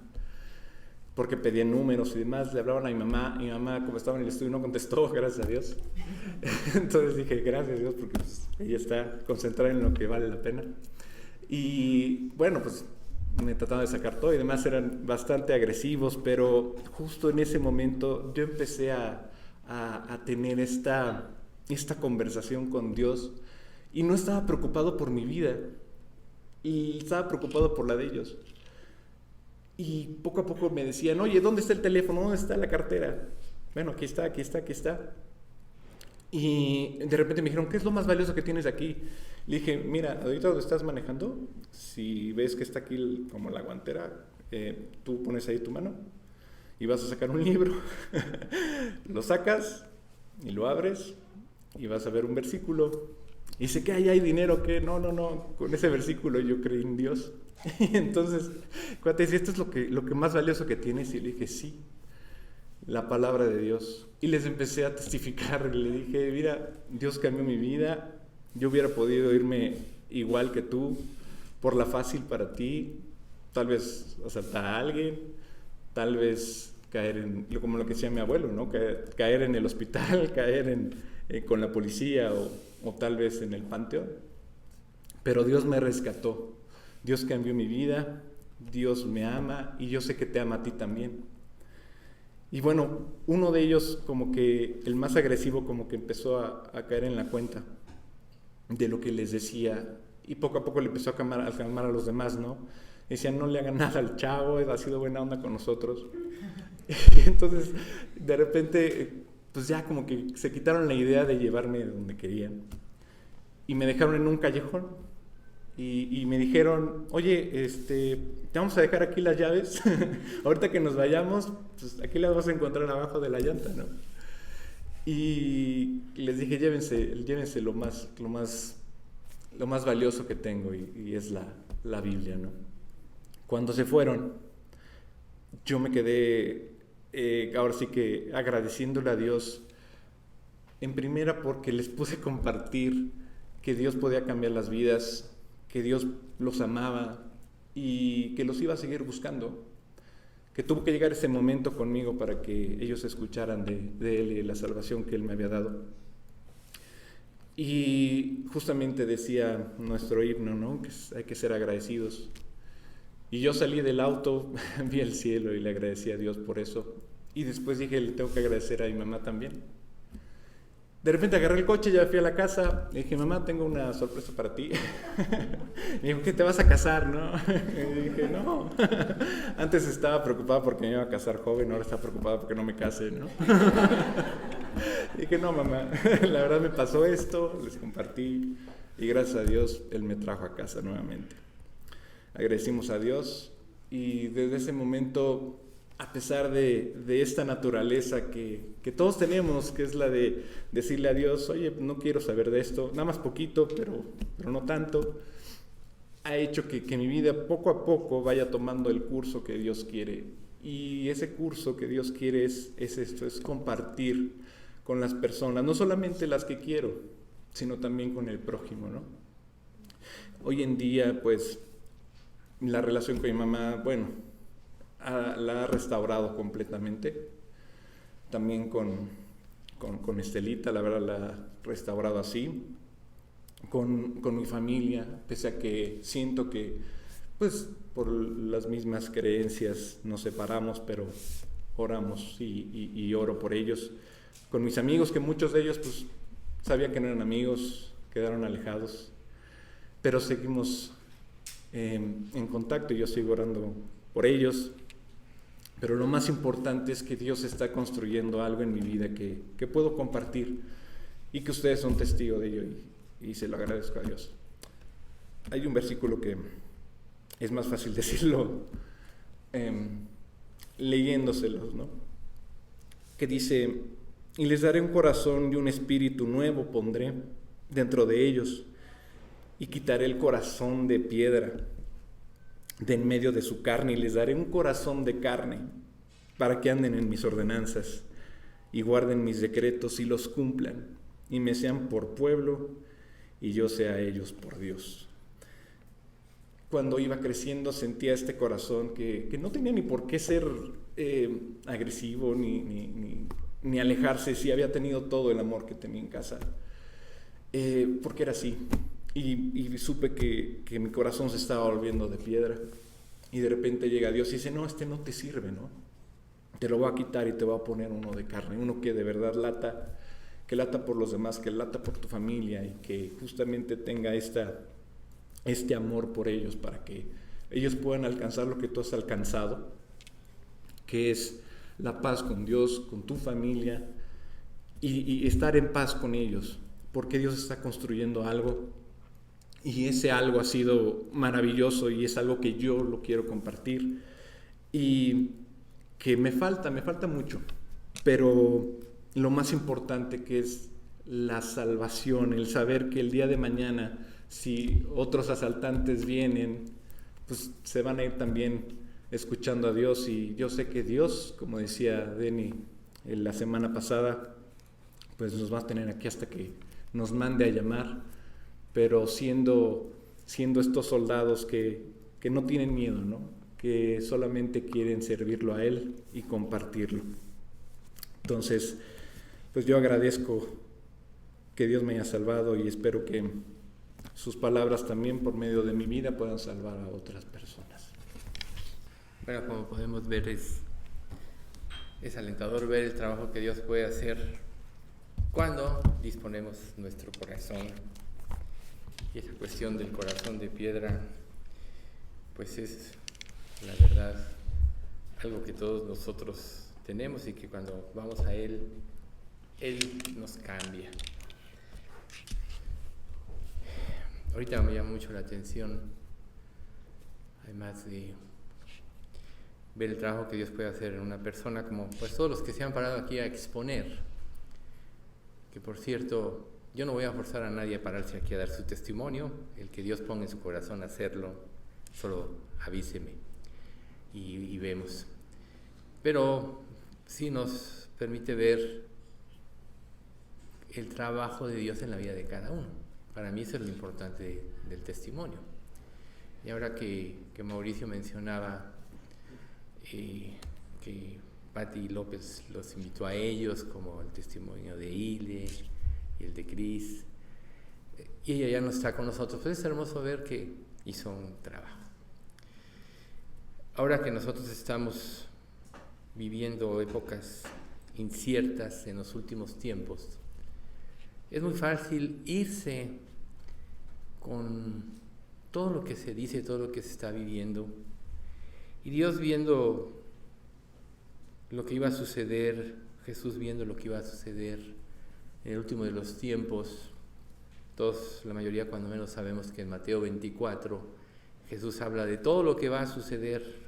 [SPEAKER 2] porque pedían números y demás, le hablaban a mi mamá, como estaba en el estudio, no contestó, gracias a Dios. Entonces dije, gracias a Dios, porque pues, ella está concentrada en lo que vale la pena. Y bueno, pues me trataban de sacar todo y demás, eran bastante agresivos, pero justo en ese momento yo empecé a tener esta conversación con Dios, y no estaba preocupado por mi vida, y estaba preocupado por la de ellos. Y poco a poco me decían, oye, ¿dónde está el teléfono? ¿Dónde está la cartera? Bueno, aquí está. Y de repente me dijeron, ¿qué es lo más valioso que tienes aquí? Le dije, mira, ahorita donde estás manejando, si ves que está aquí como la guantera, tú pones ahí tu mano y vas a sacar un libro. Lo sacas y lo abres y vas a ver un versículo. Y dice, ¿qué hay dinero? ¿Qué? No, con ese versículo yo creí en Dios. Y entonces, cuate, dice, ¿esto es lo que más valioso que tienes? Y le dije, sí, la palabra de Dios. Y les empecé a testificar, y le dije, mira, Dios cambió mi vida, yo hubiera podido irme igual que tú, por la fácil para ti, tal vez asaltar a alguien, tal vez caer como lo que decía mi abuelo, ¿no? Caer en el hospital, caer con la policía o tal vez en el panteón. Pero Dios me rescató, Dios cambió mi vida, Dios me ama y yo sé que te ama a ti también. Y bueno, uno de ellos, como que el más agresivo, como que empezó a caer en la cuenta de lo que les decía, y poco a poco le empezó a calmar a los demás, ¿no? Decían, no le hagan nada al chavo, ha sido buena onda con nosotros. Y entonces, de repente, pues ya como que se quitaron la idea de llevarme de donde querían. Y me dejaron en un callejón. Y me dijeron, oye, te vamos a dejar aquí las llaves. Ahorita que nos vayamos, pues aquí las vas a encontrar abajo de la llanta, ¿no? Y les dije, llévense lo más valioso que tengo, y es la Biblia, ¿no? Cuando se fueron, yo me quedé, ahora sí que agradeciéndole a Dios, en primera porque les pude compartir que Dios podía cambiar las vidas, que Dios los amaba y que los iba a seguir buscando, que tuvo que llegar ese momento conmigo para que ellos escucharan de Él y la salvación que Él me había dado. Y justamente decía nuestro himno, ¿no? Que hay que ser agradecidos. Y yo salí del auto, vi el cielo y le agradecí a Dios por eso. Y después dije, le tengo que agradecer a mi mamá también. De repente agarré el coche, ya fui a la casa, le dije, mamá, tengo una sorpresa para ti. Me dijo, ¿qué te vas a casar, no? Y dije, no. Antes estaba preocupada porque me iba a casar joven, ahora está preocupada porque no me case, ¿no? Y dije, no, mamá, la verdad me pasó esto, les compartí, y gracias a Dios, Él me trajo a casa nuevamente. Agradecimos a Dios, y desde ese momento, a pesar de esta naturaleza que todos tenemos, que es la de decirle a Dios, oye, no quiero saber de esto, nada más poquito, pero no tanto, ha hecho que mi vida poco a poco vaya tomando el curso que Dios quiere. Y ese curso que Dios quiere es esto, es compartir con las personas, no solamente las que quiero, sino también con el prójimo, ¿no? Hoy en día, pues, la relación con mi mamá, bueno, la ha restaurado completamente. También con Estelita, la verdad la ha restaurado así. Con mi familia, pese a que siento que, pues, por las mismas creencias nos separamos, pero oramos y oro por ellos. Con mis amigos, que muchos de ellos, pues, sabía que no eran amigos, quedaron alejados, pero seguimos en contacto y yo sigo orando por ellos. Pero lo más importante es que Dios está construyendo algo en mi vida que puedo compartir y que ustedes son testigos de ello y se lo agradezco a Dios. Hay un versículo que es más fácil decirlo leyéndoselos, ¿no? Que dice, y les daré un corazón y un espíritu nuevo pondré dentro de ellos y quitaré el corazón de piedra de en medio de su carne y les daré un corazón de carne para que anden en mis ordenanzas y guarden mis decretos y los cumplan y me sean por pueblo y yo sea a ellos por Dios. Cuando iba creciendo sentía este corazón que no tenía ni por qué ser agresivo ni alejarse, si había tenido todo el amor que tenía en casa, porque era así. Y supe que mi corazón se estaba volviendo de piedra. Y de repente llega Dios y dice, no, no te sirve, ¿no? Te lo voy a quitar y te voy a poner uno de carne, uno que de verdad lata, que lata por los demás, que lata por tu familia y que justamente tenga este amor por ellos para que ellos puedan alcanzar lo que tú has alcanzado, que es la paz con Dios, con tu familia y estar en paz con ellos, porque Dios está construyendo algo y ese algo ha sido maravilloso y es algo que yo lo quiero compartir y que me falta mucho, pero lo más importante que es la salvación, el saber que el día de mañana, si otros asaltantes vienen, pues se van a ir también escuchando a Dios. Y yo sé que Dios, como decía Denny la semana pasada, pues nos va a tener aquí hasta que nos mande a llamar, pero siendo estos soldados que no tienen miedo, ¿no? Que solamente quieren servirlo a Él y compartirlo. Entonces, pues yo agradezco que Dios me haya salvado y espero que sus palabras también por medio de mi vida puedan salvar a otras personas.
[SPEAKER 3] Bueno, como podemos ver, es alentador ver el trabajo que Dios puede hacer cuando disponemos nuestro corazón. Y esa cuestión del corazón de piedra, pues es, la verdad, algo que todos nosotros tenemos y que cuando vamos a Él nos cambia. Ahorita me llama mucho la atención, además de ver el trabajo que Dios puede hacer en una persona, como pues todos los que se han parado aquí a exponer, que por cierto, yo no voy a forzar a nadie a pararse aquí a dar su testimonio. El que Dios ponga en su corazón a hacerlo, solo avíseme y vemos. Pero sí nos permite ver el trabajo de Dios en la vida de cada uno. Para mí eso es lo importante del testimonio. Y ahora que Mauricio mencionaba que Pati López los invitó a ellos, como el testimonio de Ile y el de Cris, y ella ya no está con nosotros, pues es hermoso ver que hizo un trabajo. Ahora que nosotros estamos viviendo épocas inciertas en los últimos tiempos, es muy fácil irse con todo lo que se dice, todo lo que se está viviendo, y Dios viendo lo que iba a suceder, Jesús viendo lo que iba a suceder en el último de los tiempos. Todos, la mayoría cuando menos sabemos que en Mateo 24 Jesús habla de todo lo que va a suceder,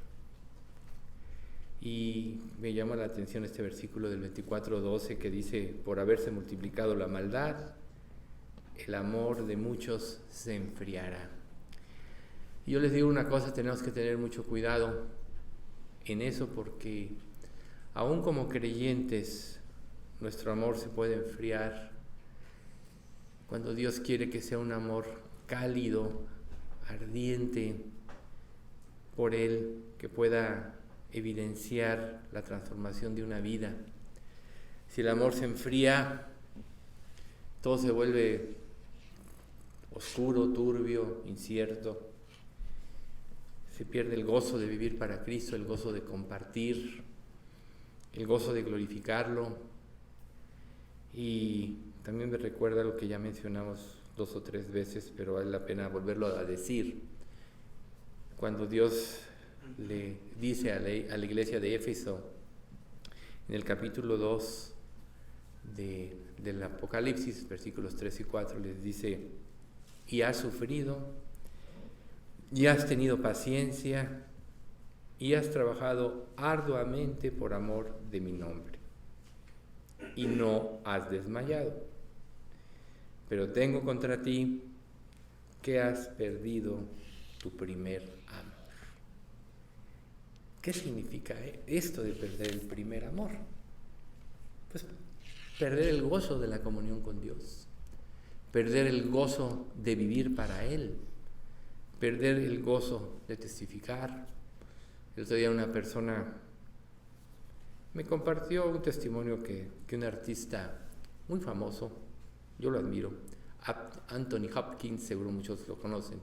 [SPEAKER 3] y me llama la atención este versículo del 24:12 que dice: por haberse multiplicado la maldad, el amor de muchos se enfriará. Y yo les digo una cosa, tenemos que tener mucho cuidado en eso, porque aún como creyentes nuestro amor se puede enfriar cuando Dios quiere que sea un amor cálido, ardiente por Él, que pueda evidenciar la transformación de una vida. Si el amor se enfría, todo se vuelve oscuro, turbio, incierto. Se pierde el gozo de vivir para Cristo, el gozo de compartir, el gozo de glorificarlo. Y también me recuerda lo que ya mencionamos 2 o 3 veces, pero vale la pena volverlo a decir. Cuando Dios le dice a la iglesia de Éfeso, en el capítulo 2 del Apocalipsis, versículos 3 y 4, les dice: y has sufrido, y has tenido paciencia, y has trabajado arduamente por amor de mi nombre, y no has desmayado. Pero tengo contra ti que has perdido tu primer amor. ¿Qué significa esto de perder el primer amor? Pues perder el gozo de la comunión con Dios, perder el gozo de vivir para Él, perder el gozo de testificar. El otro día una persona me compartió un testimonio que un artista muy famoso, yo lo admiro, Anthony Hopkins, seguro muchos lo conocen,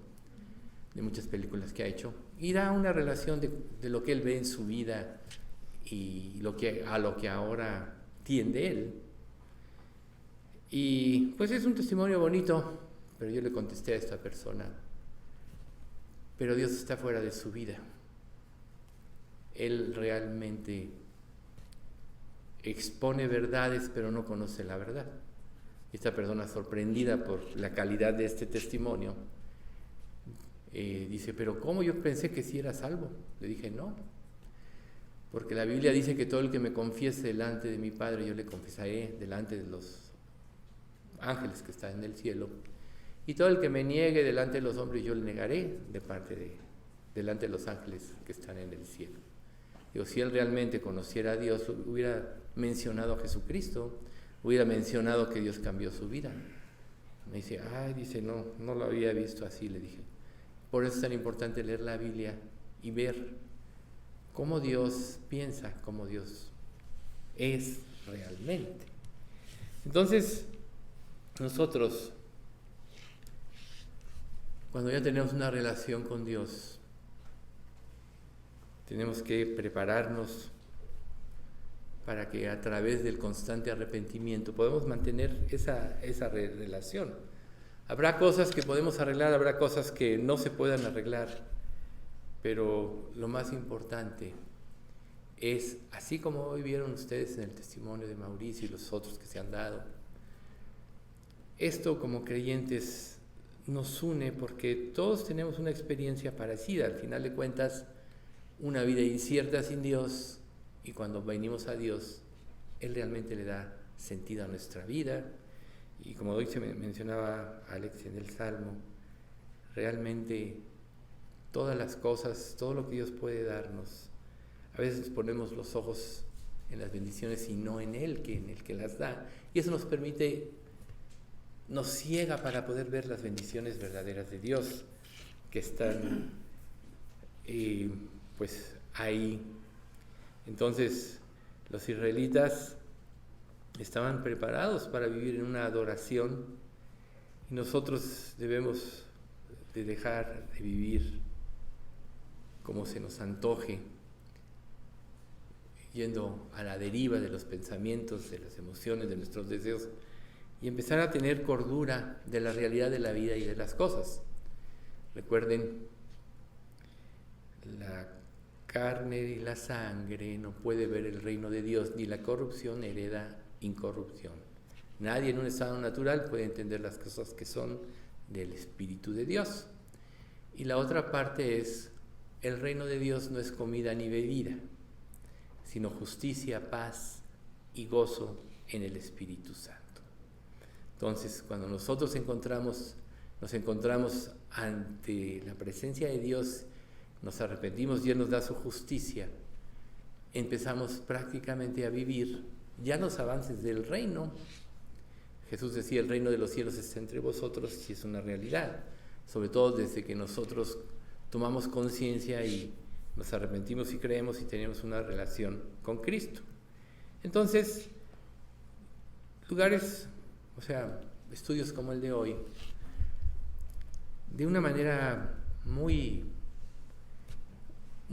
[SPEAKER 3] de muchas películas que ha hecho, y da una relación de lo que él ve en su vida y a lo que ahora tiende él. Y pues es un testimonio bonito, pero yo le contesté a esta persona: pero Dios está fuera de su vida. Él realmente expone verdades pero no conoce la verdad. Esta persona, sorprendida por la calidad de este testimonio, dice, pero ¿cómo? Yo pensé que sí era salvo. Le dije, no, porque la Biblia dice que todo el que me confiese delante de mi Padre, yo le confesaré delante de los ángeles que están en el cielo, y todo el que me niegue delante de los hombres, yo le negaré delante de los ángeles que están en el cielo. Digo, si él realmente conociera a Dios, hubiera mencionado a Jesucristo, hubiera mencionado que Dios cambió su vida. Me dice, no lo había visto así, le dije. Por eso es tan importante leer la Biblia y ver cómo Dios piensa, cómo Dios es realmente. Entonces, nosotros, cuando ya tenemos una relación con Dios, tenemos que prepararnos para que a través del constante arrepentimiento podamos mantener esa relación. Habrá cosas que podemos arreglar, habrá cosas que no se puedan arreglar, pero lo más importante es, así como hoy vieron ustedes en el testimonio de Mauricio y los otros que se han dado, esto como creyentes nos une porque todos tenemos una experiencia parecida. Al final de cuentas, una vida incierta sin Dios, y cuando venimos a Dios, Él realmente le da sentido a nuestra vida. Y como hoy se mencionaba Alex en el Salmo, realmente todas las cosas, todo lo que Dios puede darnos, a veces ponemos los ojos en las bendiciones y no en Él, en el que las da. Y eso nos ciega para poder ver las bendiciones verdaderas de Dios que están pues ahí. Entonces, los israelitas estaban preparados para vivir en una adoración, y nosotros debemos de dejar de vivir como se nos antoje, yendo a la deriva de los pensamientos, de las emociones, de nuestros deseos, y empezar a tener cordura de la realidad de la vida y de las cosas. Recuerden, la carne y la sangre no puede ver el reino de Dios, ni la corrupción hereda incorrupción. Nadie en un estado natural puede entender las cosas que son del Espíritu de Dios. Y la otra parte es, el reino de Dios no es comida ni bebida, sino justicia, paz y gozo en el Espíritu Santo. Entonces, cuando nosotros nos encontramos ante la presencia de Dios, nos arrepentimos y Él nos da su justicia, empezamos prácticamente a vivir ya los avances del reino. Jesús decía, el reino de los cielos está entre vosotros, y es una realidad, sobre todo desde que nosotros tomamos conciencia y nos arrepentimos y creemos y tenemos una relación con Cristo. Entonces, estudios como el de hoy, de una manera muy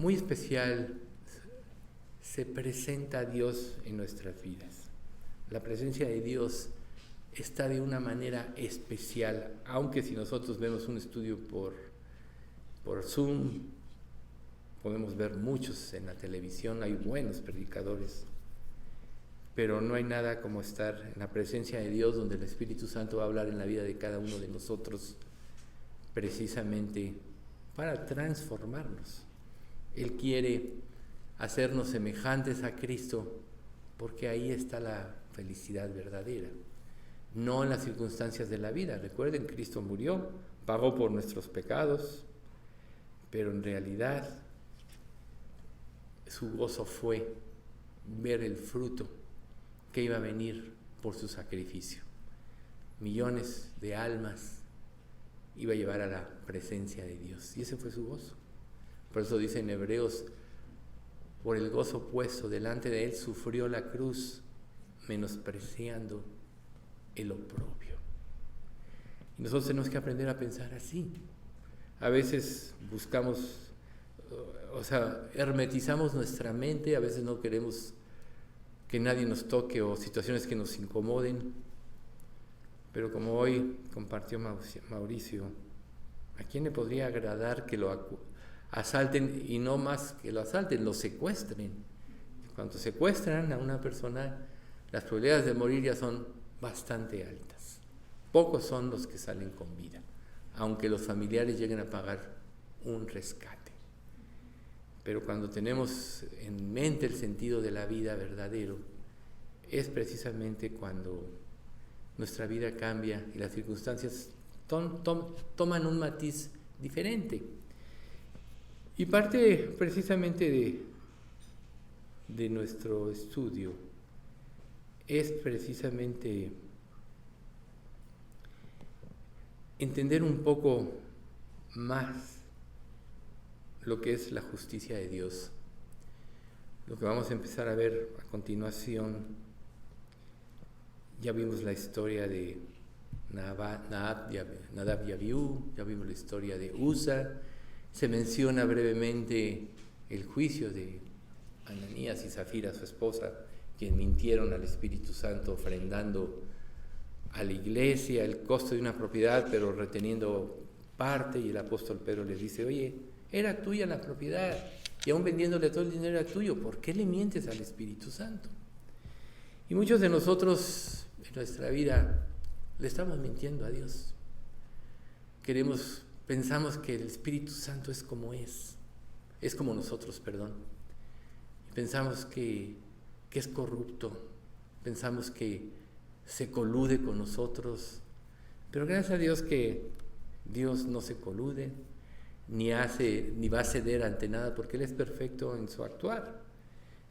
[SPEAKER 3] especial, se presenta a Dios en nuestras vidas. La presencia de Dios está de una manera especial, aunque si nosotros vemos un estudio por Zoom, podemos ver muchos en la televisión, hay buenos predicadores, pero no hay nada como estar en la presencia de Dios, donde el Espíritu Santo va a hablar en la vida de cada uno de nosotros, precisamente para transformarnos. Él quiere hacernos semejantes a Cristo, porque ahí está la felicidad verdadera, no en las circunstancias de la vida. Recuerden, Cristo murió, pagó por nuestros pecados, pero en realidad su gozo fue ver el fruto que iba a venir por su sacrificio. Millones de almas iba a llevar a la presencia de Dios, y ese fue su gozo. Por eso dice en Hebreos, por el gozo puesto delante de Él sufrió la cruz, menospreciando el oprobio. Y nosotros tenemos que aprender a pensar así. A veces hermetizamos nuestra mente, a veces no queremos que nadie nos toque o situaciones que nos incomoden. Pero como hoy compartió Mauricio, ¿a quién le podría agradar que lo asalten, y no más que lo asalten, lo secuestren? Cuando secuestran a una persona, las probabilidades de morir ya son bastante altas. Pocos son los que salen con vida, aunque los familiares lleguen a pagar un rescate. Pero cuando tenemos en mente el sentido de la vida verdadero, es precisamente cuando nuestra vida cambia y las circunstancias toman un matiz diferente. Y parte precisamente de nuestro estudio es precisamente entender un poco más lo que es la justicia de Dios. Lo que vamos a empezar a ver a continuación, ya vimos la historia de Nadab y Abiú, ya vimos la historia de Uza, se menciona brevemente el juicio de Ananías y Zafira, su esposa, quien mintieron al Espíritu Santo ofrendando a la iglesia el costo de una propiedad, pero reteniendo parte, y el apóstol Pedro les dice: oye, era tuya la propiedad, y aún vendiéndole todo el dinero era tuyo, ¿por qué le mientes al Espíritu Santo? Y muchos de nosotros en nuestra vida le estamos mintiendo a Dios. Pensamos que el Espíritu Santo es como nosotros, y pensamos que es corrupto, pensamos que se colude con nosotros, pero gracias a Dios que Dios no se colude, ni va a ceder ante nada, porque Él es perfecto en su actuar.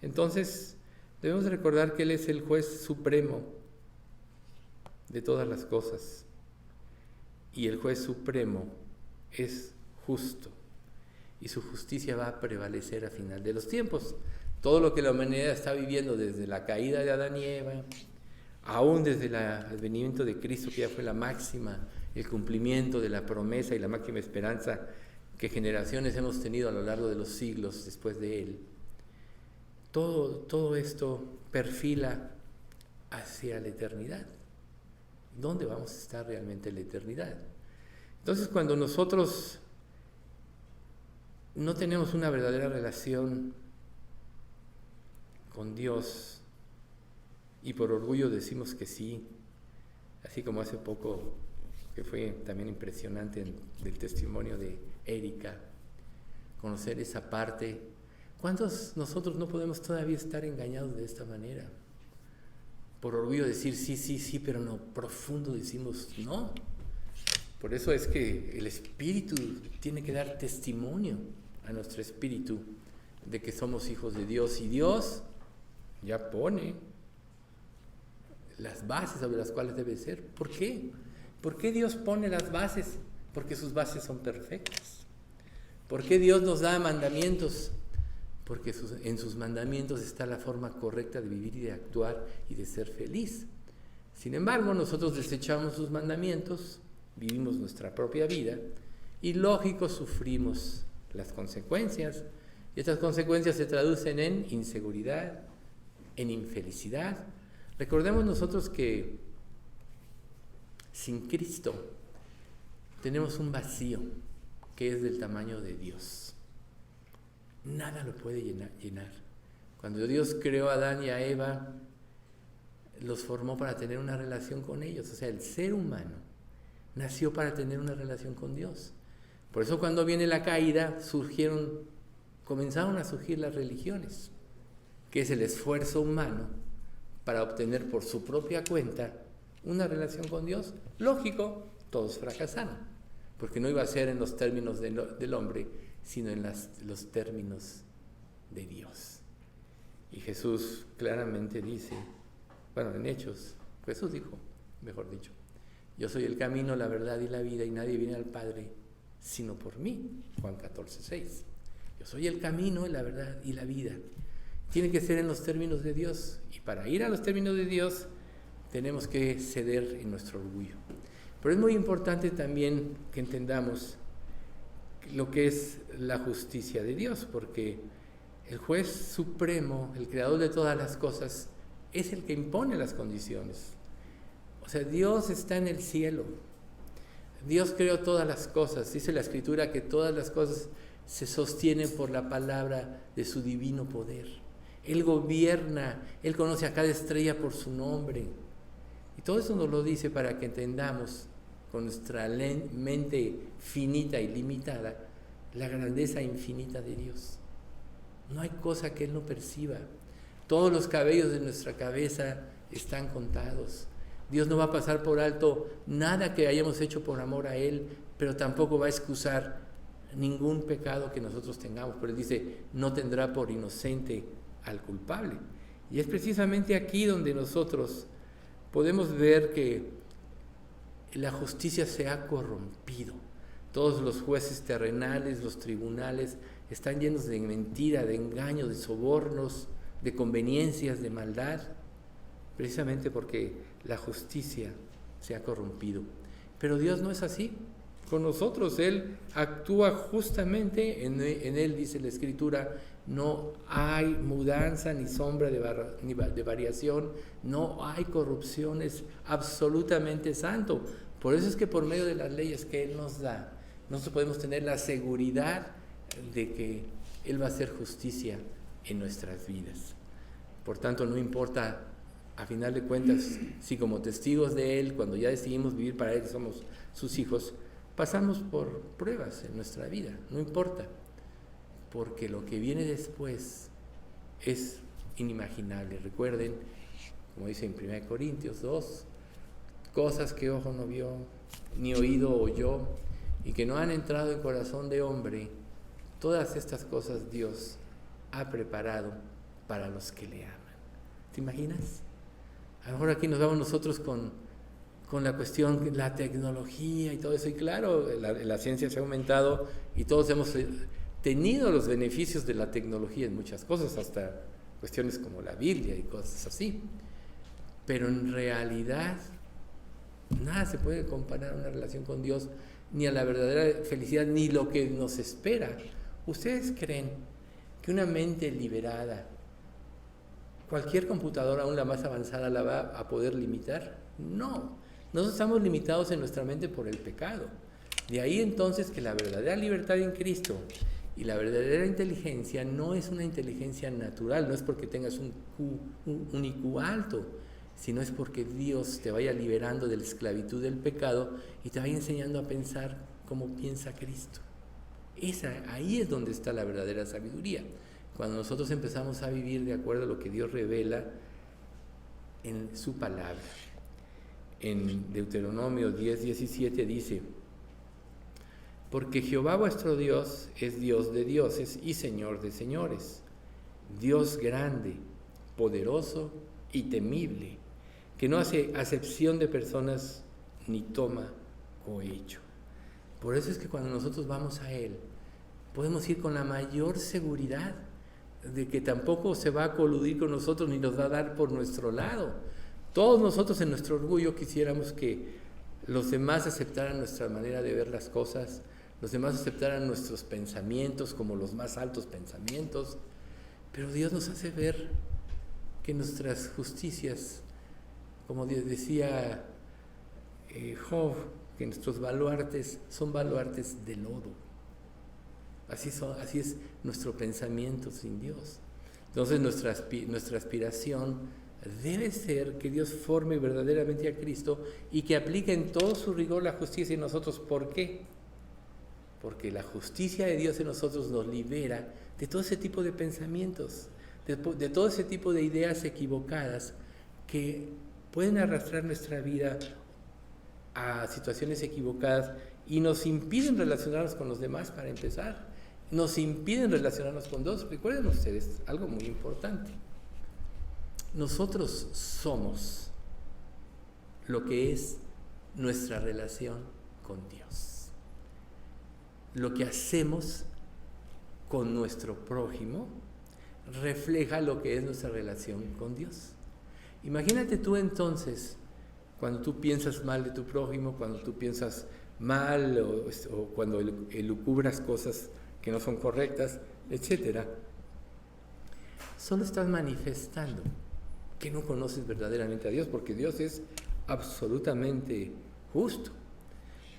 [SPEAKER 3] Entonces, debemos recordar que Él es el juez supremo de todas las cosas, y el juez supremo es justo, y su justicia va a prevalecer a final de los tiempos. Todo lo que la humanidad está viviendo desde la caída de Adán y Eva, aún desde el advenimiento de Cristo, que ya fue la máxima, el cumplimiento de la promesa y la máxima esperanza que generaciones hemos tenido a lo largo de los siglos después de Él. Todo esto perfila hacia la eternidad. ¿Dónde vamos a estar realmente en la eternidad? Entonces, cuando nosotros no tenemos una verdadera relación con Dios y por orgullo decimos que sí, así como hace poco, que fue también impresionante del testimonio de Erika, conocer esa parte. ¿Cuántos nosotros no podemos todavía estar engañados de esta manera? Por orgullo decir sí, pero no, profundo decimos no. Por eso es que el Espíritu tiene que dar testimonio a nuestro espíritu de que somos hijos de Dios, y Dios ya pone las bases sobre las cuales debe ser. ¿Por qué? ¿Por qué Dios pone las bases? Porque sus bases son perfectas. ¿Por qué Dios nos da mandamientos? Porque en sus mandamientos está la forma correcta de vivir y de actuar y de ser feliz. Sin embargo, nosotros desechamos sus mandamientos, vivimos nuestra propia vida y, lógico, sufrimos las consecuencias. Y estas consecuencias se traducen en inseguridad, en infelicidad. Recordemos nosotros que sin Cristo tenemos un vacío que es del tamaño de Dios. Nada lo puede llenar. Cuando Dios creó a Adán y a Eva, los formó para tener una relación con ellos. O sea, el ser humano nació para tener una relación con Dios. Por eso cuando viene la caída, comenzaron a surgir las religiones, que es el esfuerzo humano para obtener por su propia cuenta una relación con Dios. Lógico, todos fracasaron, porque no iba a ser en los términos del hombre, sino en los términos de Dios. Y Jesús claramente dice, en Hechos, Jesús dijo, mejor dicho, yo soy el camino, la verdad y la vida, y nadie viene al Padre sino por mí. Juan 14:6. Yo soy el camino, la verdad y la vida. Tiene que ser en los términos de Dios, y para ir a los términos de Dios tenemos que ceder en nuestro orgullo. Pero es muy importante también que entendamos lo que es la justicia de Dios, porque el juez supremo, el creador de todas las cosas, es el que impone las condiciones. O sea, Dios está en el cielo. Dios creó todas las cosas. Dice la Escritura que todas las cosas se sostienen por la palabra de su divino poder. Él gobierna, Él conoce a cada estrella por su nombre. Y todo eso nos lo dice para que entendamos con nuestra mente finita y limitada la grandeza infinita de Dios. No hay cosa que Él no perciba. Todos los cabellos de nuestra cabeza están contados. Dios no va a pasar por alto nada que hayamos hecho por amor a Él, pero tampoco va a excusar ningún pecado que nosotros tengamos. Pero Él dice, no tendrá por inocente al culpable. Y es precisamente aquí donde nosotros podemos ver que la justicia se ha corrompido. Todos los jueces terrenales, los tribunales, están llenos de mentira, de engaño, de sobornos, de conveniencias, de maldad, precisamente porque la justicia se ha corrompido. Pero Dios no es así con nosotros. Él actúa justamente en Él, dice la Escritura, no hay mudanza ni sombra de variación, no hay corrupción, es absolutamente santo. Por eso es que por medio de las leyes que Él nos da, nosotros podemos tener la seguridad de que Él va a hacer justicia en nuestras vidas. Por tanto, no importa, a final de cuentas, si como testigos de Él, cuando ya decidimos vivir para Él, somos sus hijos, pasamos por pruebas en nuestra vida, no importa, porque lo que viene después es inimaginable. Recuerden, como dice en 1 Corintios 2, cosas que ojo no vio, ni oído oyó, y que no han entrado en corazón de hombre, todas estas cosas Dios ha preparado para los que le aman. ¿Te imaginas? A lo mejor aquí nos vamos nosotros con la cuestión, la tecnología y todo eso, y claro, la ciencia se ha aumentado y todos hemos tenido los beneficios de la tecnología en muchas cosas, hasta cuestiones como la Biblia y cosas así, pero en realidad nada se puede comparar a una relación con Dios, ni a la verdadera felicidad, ni lo que nos espera. ¿Ustedes creen que una mente liberada, cualquier computadora, aún la más avanzada, la va a poder limitar? No, nosotros estamos limitados en nuestra mente por el pecado. De ahí entonces que la verdadera libertad en Cristo y la verdadera inteligencia no es una inteligencia natural, no es porque tengas un IQ alto, sino es porque Dios te vaya liberando de la esclavitud del pecado y te vaya enseñando a pensar como piensa Cristo. Ahí es donde está la verdadera sabiduría. Cuando nosotros empezamos a vivir de acuerdo a lo que Dios revela en su palabra. En Deuteronomio 10:17 dice: porque Jehová vuestro Dios es Dios de dioses y Señor de señores, Dios grande, poderoso y temible, que no hace acepción de personas ni toma cohecho. Por eso es que cuando nosotros vamos a Él, podemos ir con la mayor seguridad de que tampoco se va a coludir con nosotros ni nos va a dar por nuestro lado. Todos nosotros en nuestro orgullo quisiéramos que los demás aceptaran nuestra manera de ver las cosas, los demás aceptaran nuestros pensamientos como los más altos pensamientos, pero Dios nos hace ver que nuestras justicias, como decía Job, que nuestros baluartes son baluartes de lodo. Así es nuestro pensamiento sin Dios. Entonces nuestra aspiración debe ser que Dios forme verdaderamente a Cristo y que aplique en todo su rigor la justicia en nosotros. ¿Por qué? Porque la justicia de Dios en nosotros nos libera de todo ese tipo de pensamientos, de todo ese tipo de ideas equivocadas que pueden arrastrar nuestra vida a situaciones equivocadas y nos impiden relacionarnos con los demás, para empezar. Nos impiden relacionarnos con Dios. Recuerden ustedes algo muy importante. Nosotros somos lo que es nuestra relación con Dios. Lo que hacemos con nuestro prójimo refleja lo que es nuestra relación con Dios. Imagínate tú entonces, cuando tú piensas mal de tu prójimo, cuando tú piensas mal o cuando elucubras cosas que no son correctas, etc. Solo estás manifestando que no conoces verdaderamente a Dios, porque Dios es absolutamente justo.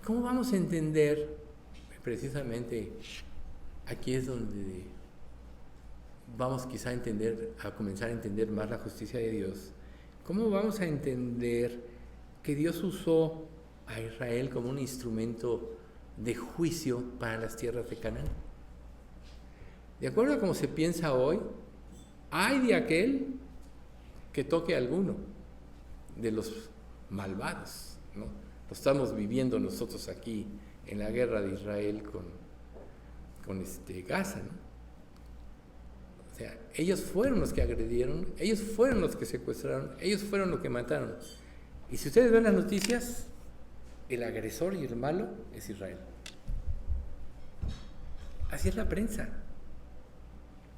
[SPEAKER 3] ¿Cómo vamos a entender? Precisamente aquí es donde vamos quizá a comenzar a entender más la justicia de Dios, ¿cómo vamos a entender que Dios usó a Israel como un instrumento de juicio para las tierras de Canaán? De acuerdo a cómo se piensa hoy, hay de aquel que toque a alguno de los malvados, ¿no? Lo estamos viviendo nosotros aquí en la guerra de Israel con Gaza, ¿no? O sea, ellos fueron los que agredieron, ellos fueron los que secuestraron, ellos fueron los que mataron. Y si ustedes ven las noticias, el agresor y el malo es Israel. Así es la prensa.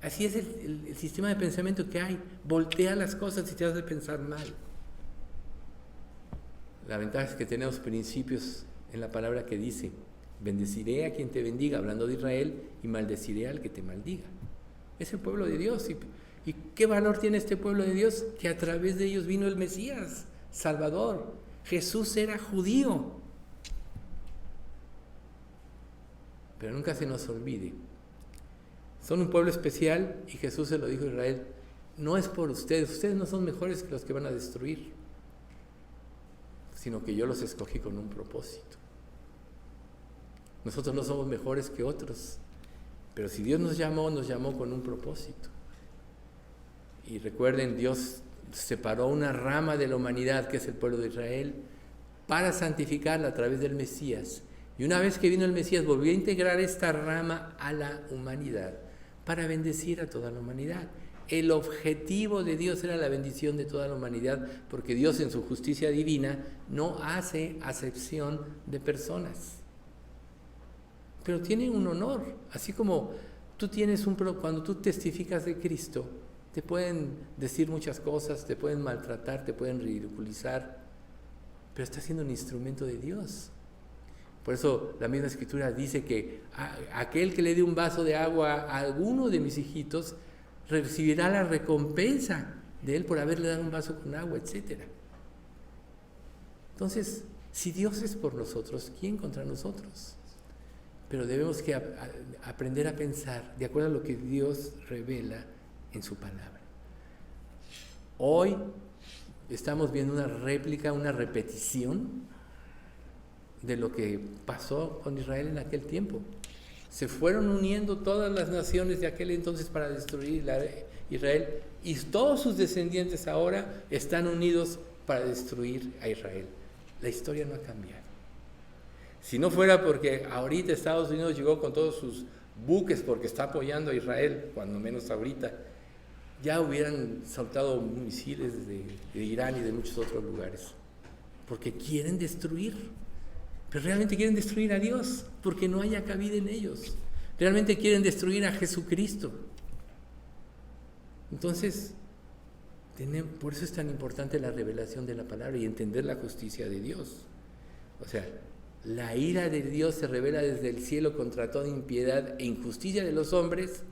[SPEAKER 3] Así es el sistema de pensamiento que hay. Voltea las cosas y te hace pensar mal. La ventaja es que tenemos principios en la palabra que dice: bendeciré a quien te bendiga, hablando de Israel, y maldeciré al que te maldiga. Es el pueblo de Dios. ¿Y qué valor tiene este pueblo de Dios? Que a través de ellos vino el Mesías, Salvador. Jesús era judío. Pero nunca se nos olvide, son un pueblo especial, y Jesús se lo dijo a Israel: no es por ustedes no son mejores que los que van a destruir, sino que yo los escogí con un propósito. Nosotros no somos mejores que otros, pero si Dios nos llamó con un propósito. Y recuerden, Dios separó una rama de la humanidad, que es el pueblo de Israel, para santificarla a través del Mesías. Y una vez que vino el Mesías, volvió a integrar esta rama a la humanidad para bendecir a toda la humanidad. El objetivo de Dios era la bendición de toda la humanidad, porque Dios en su justicia divina no hace acepción de personas. Pero tiene un honor, así como tú tienes cuando tú testificas de Cristo, te pueden decir muchas cosas, te pueden maltratar, te pueden ridiculizar, pero estás siendo un instrumento de Dios. Por eso la misma Escritura dice que aquel que le dé un vaso de agua a alguno de mis hijitos recibirá la recompensa de él por haberle dado un vaso con agua, etc. Entonces, si Dios es por nosotros, ¿quién contra nosotros? Pero debemos que aprender a pensar de acuerdo a lo que Dios revela en su palabra. Hoy estamos viendo una réplica, una repetición de lo que pasó con Israel en aquel tiempo. Se fueron uniendo todas las naciones de aquel entonces para destruir Israel, y todos sus descendientes ahora están unidos para destruir a Israel. La historia no ha cambiado. Si no fuera porque ahorita Estados Unidos llegó con todos sus buques porque está apoyando a Israel, cuando menos ahorita, ya hubieran soltado misiles de Irán y de muchos otros lugares, porque quieren destruir. Pero realmente quieren destruir a Dios, porque no haya cabida en ellos. Realmente quieren destruir a Jesucristo. Entonces, por eso es tan importante la revelación de la palabra y entender la justicia de Dios. O sea, la ira de Dios se revela desde el cielo contra toda impiedad e injusticia de los hombres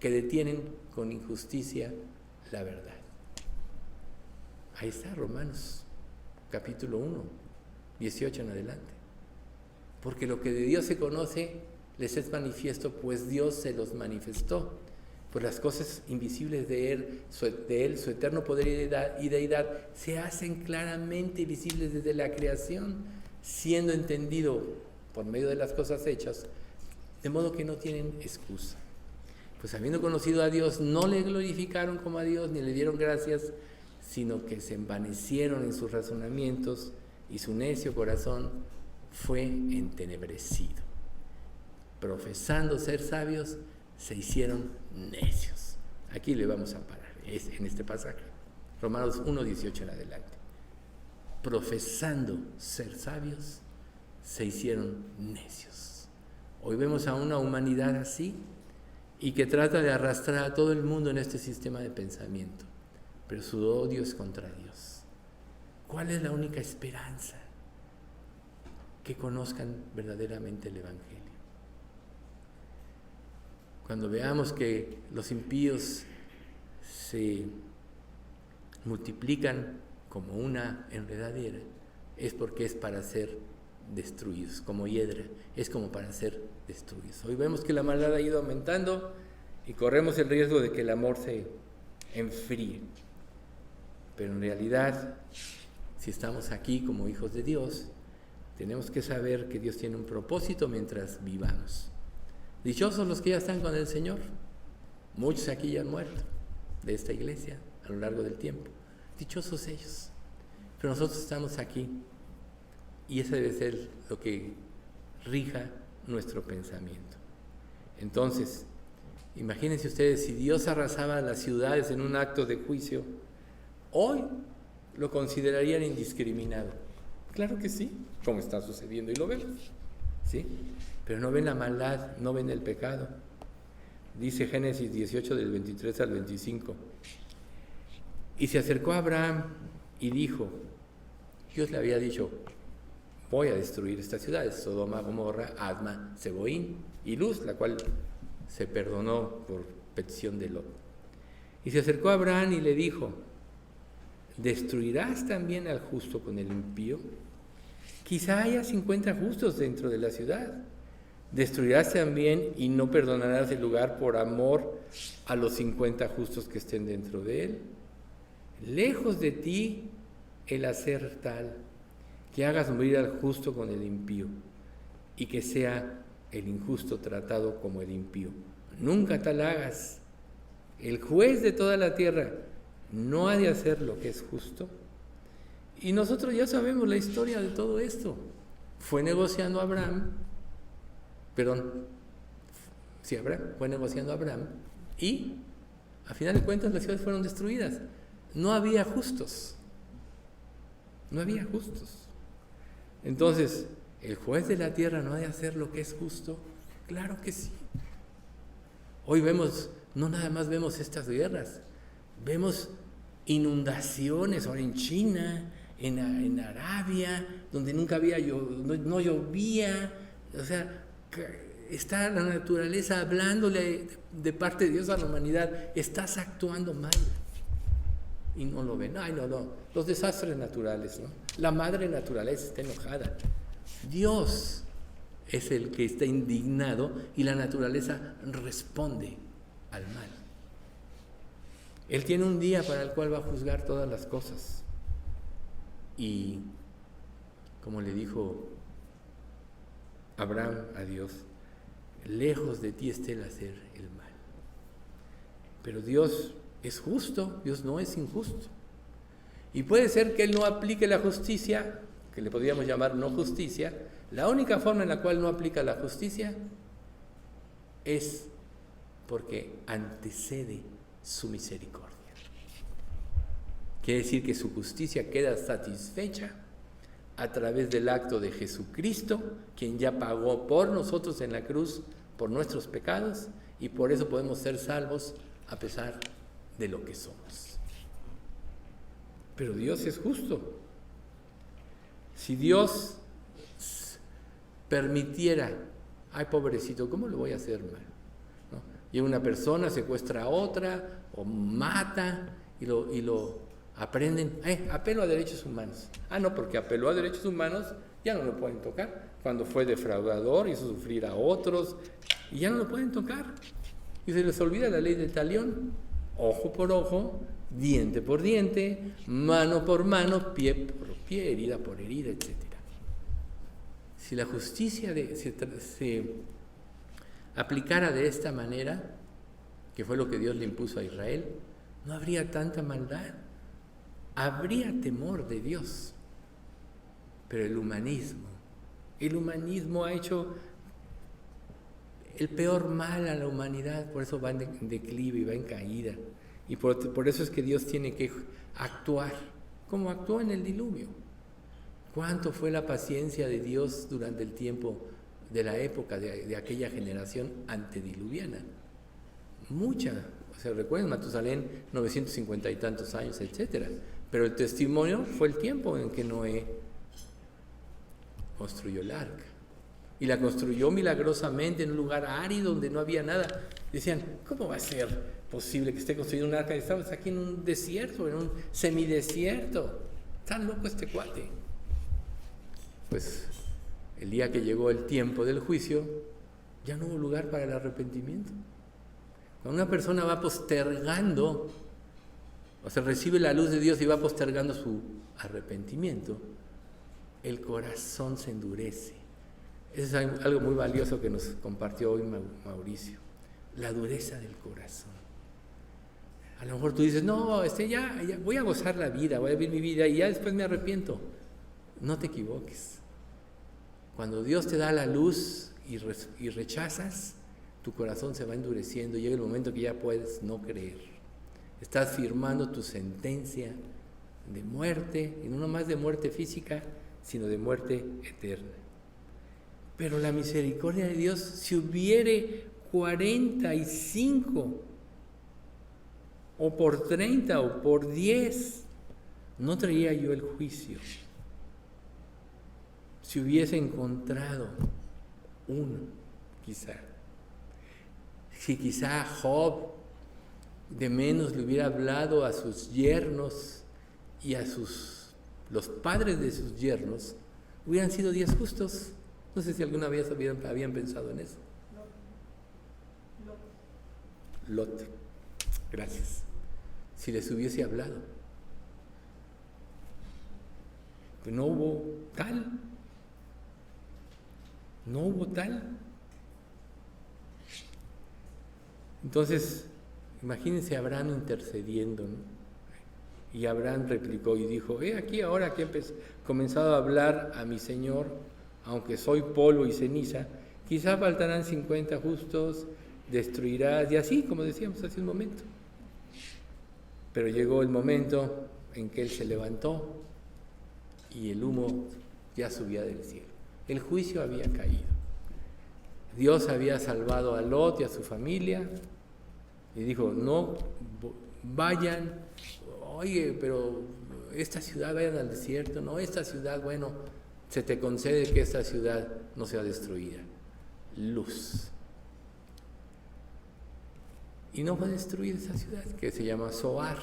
[SPEAKER 3] que detienen con injusticia la verdad. Ahí está Romanos, capítulo 1, 18 en adelante. Porque lo que de Dios se conoce les es manifiesto, pues Dios se los manifestó. Pues las cosas invisibles de Él, su eterno poder y deidad, se hacen claramente visibles desde la creación, siendo entendido por medio de las cosas hechas, de modo que no tienen excusa. Pues habiendo conocido a Dios, no le glorificaron como a Dios, ni le dieron gracias, sino que se envanecieron en sus razonamientos, y su necio corazón fue entenebrecido. Profesando ser sabios, se hicieron necios. Aquí le vamos a parar, es en este pasaje, Romanos 1, 18 en adelante. Profesando ser sabios, se hicieron necios. Hoy vemos a una humanidad así, y que trata de arrastrar a todo el mundo en este sistema de pensamiento, pero su odio es contra Dios. ¿Cuál es la única esperanza? Que conozcan verdaderamente el Evangelio. Cuando veamos que los impíos se multiplican como una enredadera, es porque es para ser destruidos, como hiedra, es como para ser destruidos. Hoy vemos que la maldad ha ido aumentando y corremos el riesgo de que el amor se enfríe. Pero en realidad, si estamos aquí como hijos de Dios, tenemos que saber que Dios tiene un propósito mientras vivamos. Dichosos los que ya están con el Señor. Muchos aquí ya han muerto de esta iglesia a lo largo del tiempo. Dichosos ellos. Pero nosotros estamos aquí y ese debe ser lo que rija nuestro pensamiento. Entonces, imagínense ustedes, si Dios arrasaba las ciudades en un acto de juicio, hoy lo considerarían indiscriminado. Claro que sí, como está sucediendo y lo vemos, ¿sí? Pero no ven la maldad, no ven el pecado. Dice Génesis 18 del 23 al 25. Y se acercó a Abraham y dijo, Dios le había dicho, voy a destruir estas ciudades, Sodoma, Gomorra, Adma, Zeboín y Luz, la cual se perdonó por petición de Lot. Y se acercó a Abraham y le dijo, ¿destruirás también al justo con el impío? Quizá haya 50 justos dentro de la ciudad. ¿Destruirás también y no perdonarás el lugar por amor a los 50 justos que estén dentro de él? Lejos de ti el hacer tal, que hagas morir al justo con el impío, y que sea el injusto tratado como el impío. Nunca tal hagas. El juez de toda la tierra no ha de hacer lo que es justo. Y nosotros ya sabemos la historia de todo esto. Fue negociando Abraham, fue negociando Abraham, y a final de cuentas las ciudades fueron destruidas. No había justos. No había justos. Entonces, ¿el juez de la tierra no ha de hacer lo que es justo? Claro que sí. Hoy vemos, no nada más vemos estas guerras, vemos inundaciones ahora en China, en Arabia, donde nunca había no llovía. O sea, está la naturaleza hablándole de parte de Dios a la humanidad, estás actuando mal. Y no lo ven. Ay, no, los desastres naturales, ¿no? La madre naturaleza está enojada. Dios es el que está indignado y la naturaleza responde al mal. Él tiene un día para el cual va a juzgar todas las cosas. Y como le dijo Abraham a Dios, lejos de ti esté el hacer el mal. Pero Dios es justo, Dios no es injusto. Y puede ser que Él no aplique la justicia, que le podríamos llamar no justicia. La única forma en la cual no aplica la justicia es porque antecede su misericordia. Quiere decir que su justicia queda satisfecha a través del acto de Jesucristo, quien ya pagó por nosotros en la cruz, por nuestros pecados, y por eso podemos ser salvos a pesar de lo que somos. Pero Dios es justo. Si Dios permitiera, ay pobrecito, ¿cómo lo voy a hacer mal? ¿No? Y una persona secuestra a otra o mata y lo aprenden, apelo a derechos humanos. No, porque apeló a derechos humanos, ya no lo pueden tocar. Cuando fue defraudador, hizo sufrir a otros y ya no lo pueden tocar. Y se les olvida la ley del talión. Ojo por ojo, diente por diente, mano por mano, pie por pie, herida por herida, etc. Si la justicia se aplicara de esta manera, que fue lo que Dios le impuso a Israel, no habría tanta maldad, habría temor de Dios. Pero el humanismo ha hecho el peor mal a la humanidad, por eso va en declive y va en caída. Y por eso es que Dios tiene que actuar, como actuó en el diluvio. ¿Cuánto fue la paciencia de Dios durante el tiempo de la época de aquella generación antediluviana? Mucha. O sea, recuerden, Matusalén, 950 y tantos años, etc. Pero el testimonio fue el tiempo en que Noé construyó el arca. Y la construyó milagrosamente en un lugar árido donde no había nada. Decían, ¿cómo va a ser posible que esté construyendo un arca? Estamos aquí en un desierto, en un semidesierto. Tan loco este cuate. Pues el día que llegó el tiempo del juicio, ya no hubo lugar para el arrepentimiento. Cuando una persona va postergando, o sea, recibe la luz de Dios y va postergando su arrepentimiento, el corazón se endurece. Eso es algo muy valioso que nos compartió hoy Mauricio, la dureza del corazón. A lo mejor tú dices, no, ya voy a gozar la vida, voy a vivir mi vida y ya después me arrepiento. No te equivoques. Cuando Dios te da la luz y rechazas, tu corazón se va endureciendo y llega el momento que ya puedes no creer. Estás firmando tu sentencia de muerte, y no nomás de muerte física, sino de muerte eterna. Pero la misericordia de Dios, si hubiere 45, o por 30, o por 10, no traía yo el juicio. Si hubiese encontrado uno, quizá. Si quizá Job de menos le hubiera hablado a sus yernos y a los padres de sus yernos, hubieran sido 10 justos. No sé si alguna vez habían pensado en eso. Lot. Gracias. Si les hubiese hablado. Pues no hubo tal. No hubo tal. Entonces, imagínense a Abraham intercediendo, ¿no? Y Abraham replicó y dijo, aquí ahora que he comenzado a hablar a mi Señor, aunque soy polvo y ceniza, quizá faltarán 50 justos, destruirás, y así, como decíamos hace un momento. Pero llegó el momento en que él se levantó y el humo ya subía del cielo. El juicio había caído. Dios había salvado a Lot y a su familia y dijo, no vayan, oye, pero esta ciudad vayan al desierto, no, esta ciudad, bueno, se te concede que esta ciudad no sea destruida. Luz. Y no fue destruida esa ciudad, que se llama Zoar.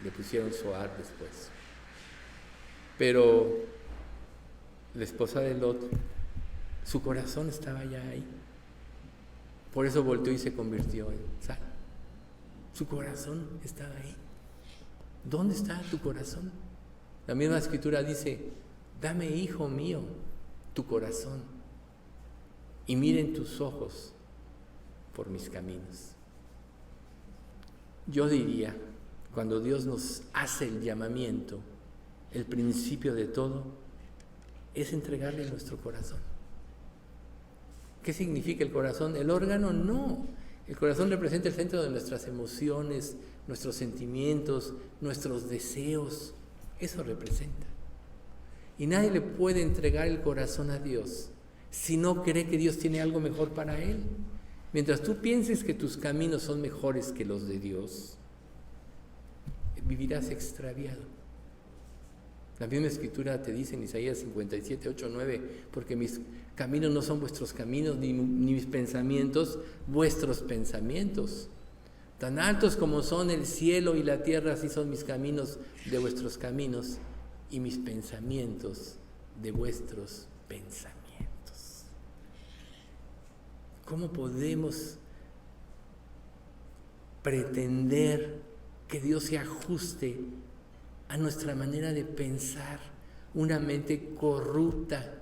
[SPEAKER 3] Le pusieron Zoar después. Pero la esposa de Lot, su corazón estaba ya ahí. Por eso volteó y se convirtió en sal. Su corazón estaba ahí. ¿Dónde está tu corazón? La misma escritura dice, dame, hijo mío, tu corazón y miren tus ojos por mis caminos. Yo diría, cuando Dios nos hace el llamamiento, el principio de todo es entregarle nuestro corazón. ¿Qué significa el corazón? ¿El órgano? No. El corazón representa el centro de nuestras emociones, nuestros sentimientos, nuestros deseos. Eso representa. Y nadie le puede entregar el corazón a Dios si no cree que Dios tiene algo mejor para él. Mientras tú pienses que tus caminos son mejores que los de Dios, vivirás extraviado. La misma escritura te dice en Isaías 57, 8, 9, porque mis caminos no son vuestros caminos, ni mis pensamientos vuestros pensamientos. Tan altos como son el cielo y la tierra, así son mis caminos de vuestros caminos y mis pensamientos de vuestros pensamientos. ¿Cómo podemos pretender que Dios se ajuste a nuestra manera de pensar? Una mente corrupta,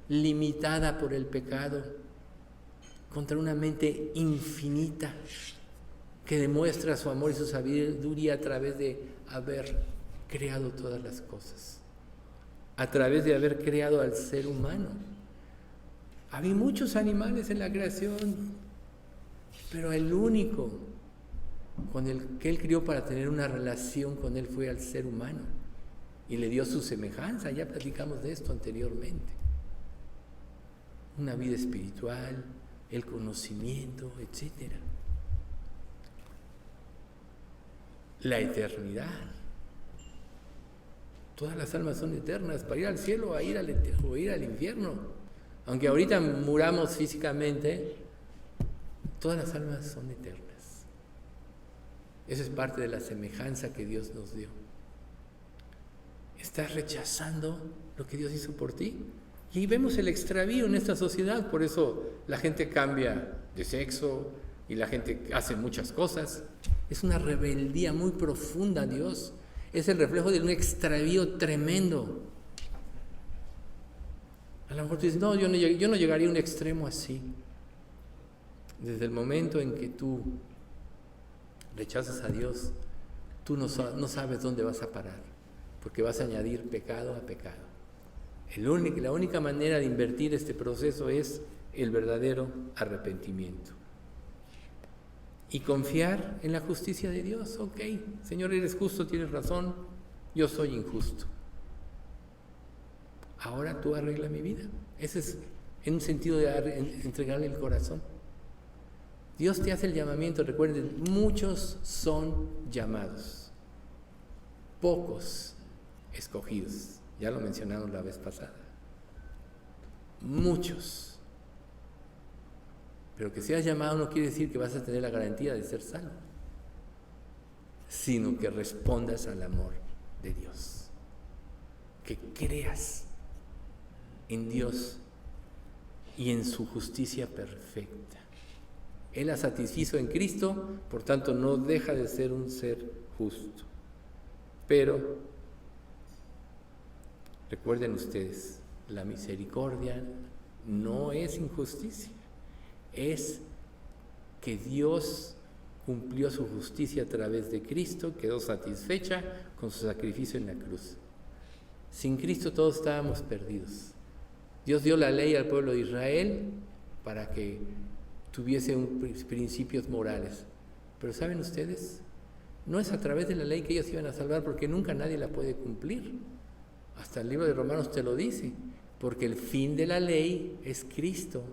[SPEAKER 3] limitada por el pecado, contra una mente infinita que demuestra su amor y su sabiduría a través de haber creado todas las cosas, a través de haber creado al ser humano. Había muchos animales en la creación, pero el único con el que Él crió para tener una relación con Él fue al ser humano y le dio su semejanza. Ya platicamos de esto anteriormente. Una vida espiritual, el conocimiento, etc. La eternidad. Todas las almas son eternas, para ir al cielo o ir al infierno. Aunque ahorita muramos físicamente, todas las almas son eternas. Eso es parte de la semejanza que Dios nos dio. ¿Estás rechazando lo que Dios hizo por ti? Y ahí vemos el extravío en esta sociedad, por eso la gente cambia de sexo, y la gente hace muchas cosas. Es una rebeldía muy profunda a Dios. Es el reflejo de un extravío tremendo. A lo mejor tú dices, no, yo no llegaría a un extremo así. Desde el momento en que tú rechazas a Dios, tú no sabes dónde vas a parar, porque vas a añadir pecado a pecado. La única manera de invertir este proceso es el verdadero arrepentimiento. Y confiar en la justicia de Dios. Ok, Señor, eres justo, tienes razón, yo soy injusto. Ahora tú arregla mi vida. Ese es en un sentido de entregarle el corazón. Dios te hace el llamamiento, recuerden, muchos son llamados, pocos escogidos. Ya lo mencionamos la vez pasada. Muchos. Pero que seas llamado no quiere decir que vas a tener la garantía de ser salvo, sino que respondas al amor de Dios, que creas en Dios y en su justicia perfecta. Él la satisfizo en Cristo, por tanto no deja de ser un ser justo. Pero recuerden ustedes, la misericordia no es injusticia, es que Dios cumplió su justicia a través de Cristo, quedó satisfecha con su sacrificio en la cruz. Sin Cristo todos estábamos perdidos. Dios dio la ley al pueblo de Israel para que tuviese principios morales. Pero ¿saben ustedes? No es a través de la ley que ellos iban a salvar, porque nunca nadie la puede cumplir. Hasta el libro de Romanos te lo dice, porque el fin de la ley es Cristo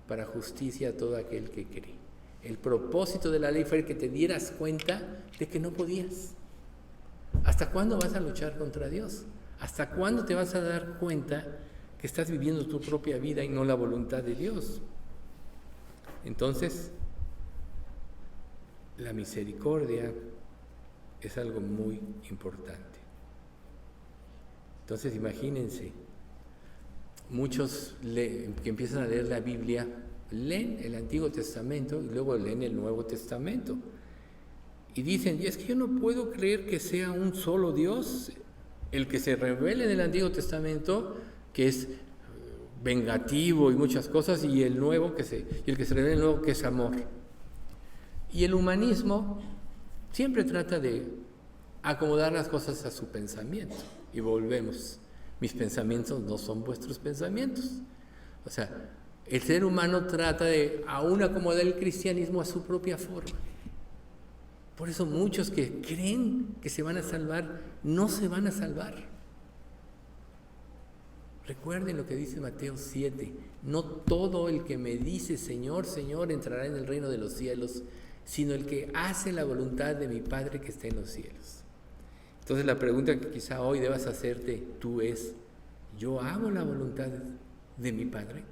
[SPEAKER 3] para justicia a todo aquel que cree. El propósito de la ley fue el que te dieras cuenta de que no podías. ¿Hasta cuándo vas a luchar contra Dios? ¿Hasta cuándo te vas a dar cuenta que estás viviendo tu propia vida y no la voluntad de Dios? Entonces, la misericordia es algo muy importante. Entonces, imagínense, muchos que empiezan a leer la Biblia, leen el Antiguo Testamento y luego leen el Nuevo Testamento. Y dicen, y es que yo no puedo creer que sea un solo Dios el que se revela en el Antiguo Testamento, que es vengativo y muchas cosas, y el que se revela en el Nuevo, que es amor. Y el humanismo siempre trata de acomodar las cosas a su pensamiento. Y volvemos, mis pensamientos no son vuestros pensamientos. O sea, el ser humano trata de aún acomodar el cristianismo a su propia forma. Por eso muchos que creen que se van a salvar, no se van a salvar. Recuerden lo que dice Mateo 7, no todo el que me dice Señor, Señor entrará en el reino de los cielos, sino el que hace la voluntad de mi Padre que está en los cielos. Entonces la pregunta que quizá hoy debas hacerte tú es, ¿yo hago la voluntad de mi Padre?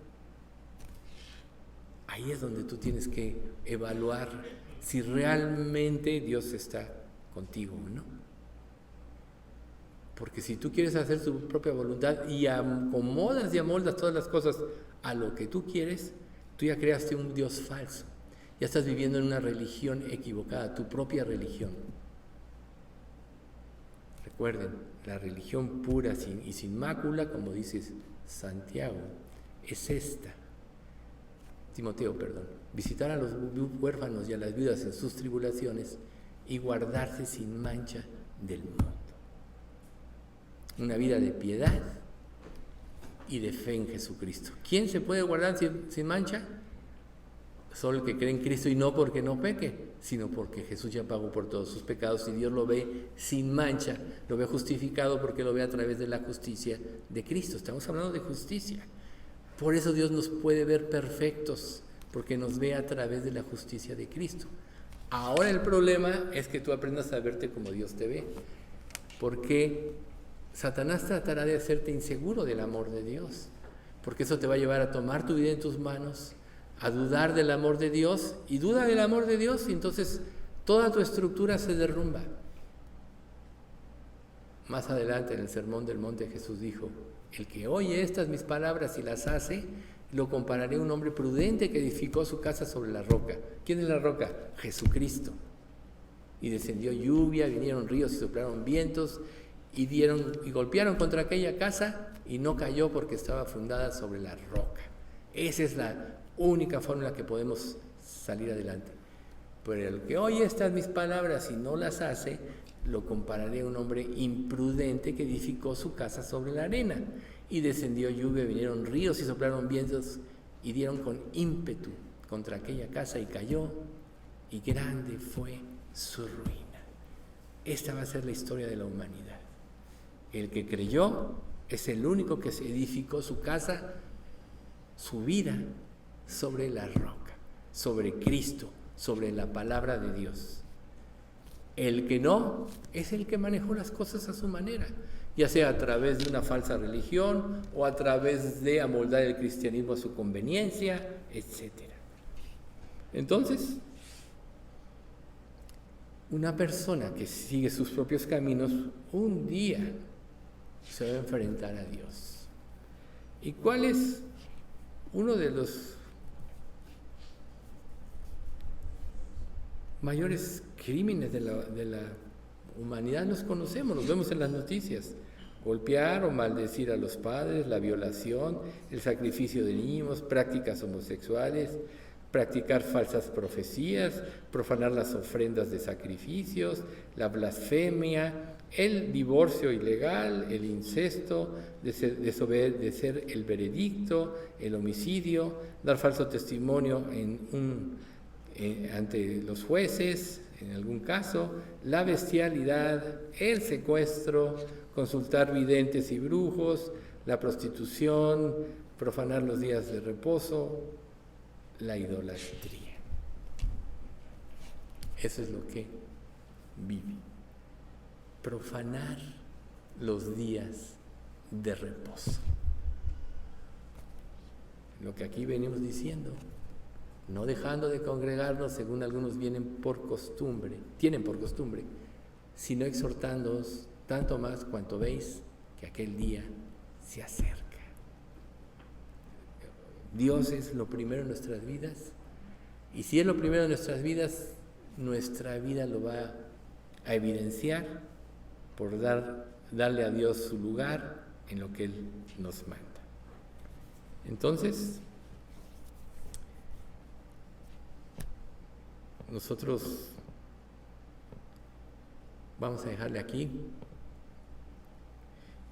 [SPEAKER 3] Ahí es donde tú tienes que evaluar si realmente Dios está contigo o no. Porque si tú quieres hacer tu propia voluntad y acomodas y amoldas todas las cosas a lo que tú quieres, tú ya creaste un Dios falso. Ya estás viviendo en una religión equivocada, tu propia religión. Recuerden, la religión pura y sin mácula, como dice Santiago, es esta. Timoteo, visitar a los huérfanos y a las viudas en sus tribulaciones y guardarse sin mancha del mundo. Una vida de piedad y de fe en Jesucristo. ¿Quién se puede guardar sin mancha? Solo el que cree en Cristo, y no porque no peque, sino porque Jesús ya pagó por todos sus pecados y Dios lo ve sin mancha, lo ve justificado porque lo ve a través de la justicia de Cristo. Estamos hablando de justicia. Por eso Dios nos puede ver perfectos, porque nos ve a través de la justicia de Cristo. Ahora el problema es que tú aprendas a verte como Dios te ve, porque Satanás tratará de hacerte inseguro del amor de Dios, porque eso te va a llevar a tomar tu vida en tus manos, a dudar del amor de Dios, y duda del amor de Dios, y entonces toda tu estructura se derrumba. Más adelante en el Sermón del Monte Jesús dijo, el que oye estas mis palabras y las hace, Lo compararé a un hombre prudente que edificó su casa sobre la roca. ¿Quién es la roca? Jesucristo. Y descendió lluvia, vinieron ríos y soplaron vientos y golpearon contra aquella casa y no cayó porque estaba fundada sobre la roca. Esa es la única forma en la que podemos salir adelante. Pero el que oye estas mis palabras y no las hace, lo compararé a un hombre imprudente que edificó su casa sobre la arena. Y descendió lluvia, vinieron ríos y soplaron vientos y dieron con ímpetu contra aquella casa y cayó, y grande fue su ruina. Esta va a ser la historia de la humanidad. El que creyó es el único que se edificó su casa, su vida, sobre la roca, sobre Cristo, sobre la palabra de Dios. El que no es el que manejó las cosas a su manera, ya sea a través de una falsa religión o a través de amoldar el cristianismo a su conveniencia, etc. Entonces, una persona que sigue sus propios caminos, un día se va a enfrentar a Dios. ¿Y cuál es uno de los mayores crímenes de la humanidad? Nos conocemos, los vemos en las noticias: golpear o maldecir a los padres, la violación, el sacrificio de niños, prácticas homosexuales, practicar falsas profecías, profanar las ofrendas de sacrificios, la blasfemia, el divorcio ilegal, el incesto, desobedecer el veredicto, el homicidio, dar falso testimonio ante los jueces, en algún caso, la bestialidad, el secuestro, consultar videntes y brujos, la prostitución, profanar los días de reposo, la idolatría. Eso es lo que vive. Profanar los días de reposo. Lo que aquí venimos diciendo, no dejando de congregarnos según algunos tienen por costumbre, sino exhortándoos tanto más cuanto veis que aquel día se acerca. Dios es lo primero en nuestras vidas, y si es lo primero en nuestras vidas, nuestra vida lo va a evidenciar por darle a Dios su lugar en lo que Él nos manda. Entonces, nosotros vamos a dejarle aquí.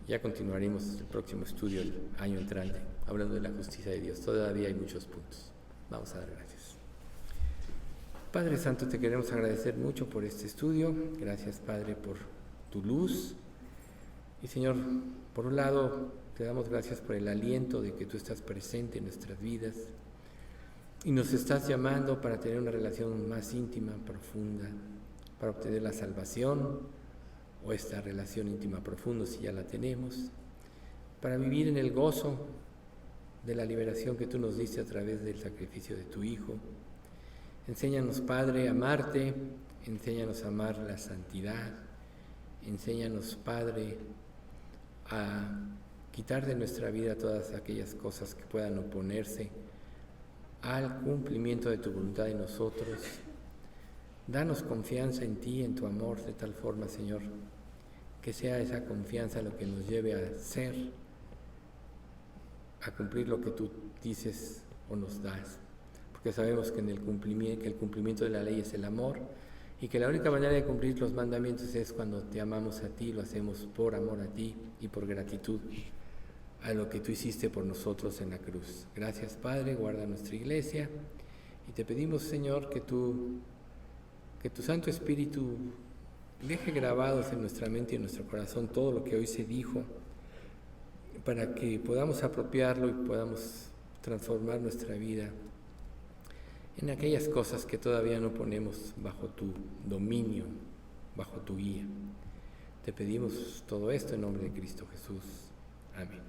[SPEAKER 3] Ya continuaremos el próximo estudio el año entrante, hablando de la justicia de Dios. Todavía hay muchos puntos. Vamos a dar gracias. Padre Santo, te queremos agradecer mucho por este estudio. Gracias, Padre, por tu luz. Y Señor, por un lado, te damos gracias por el aliento de que tú estás presente en nuestras vidas y nos estás llamando para tener una relación más íntima, profunda, para obtener la salvación, o esta relación íntima profunda si ya la tenemos, para vivir en el gozo de la liberación que tú nos diste a través del sacrificio de tu Hijo. Enséñanos, Padre, a amarte, enséñanos a amar la santidad, enséñanos, Padre, a quitar de nuestra vida todas aquellas cosas que puedan oponerse al cumplimiento de tu voluntad en nosotros. Danos confianza en ti, en tu amor, de tal forma, Señor, que sea esa confianza lo que nos lleve a ser, a cumplir lo que tú dices o nos das, porque sabemos que el cumplimiento de la ley es el amor, y que la única manera de cumplir los mandamientos es cuando te amamos a ti, lo hacemos por amor a ti y por gratitud a lo que tú hiciste por nosotros en la cruz. Gracias, Padre, guarda nuestra iglesia, y te pedimos, Señor, que tu Santo Espíritu deje grabados en nuestra mente y en nuestro corazón todo lo que hoy se dijo, para que podamos apropiarlo y podamos transformar nuestra vida en aquellas cosas que todavía no ponemos bajo tu dominio, bajo tu guía. Te pedimos todo esto en nombre de Cristo Jesús. Amén.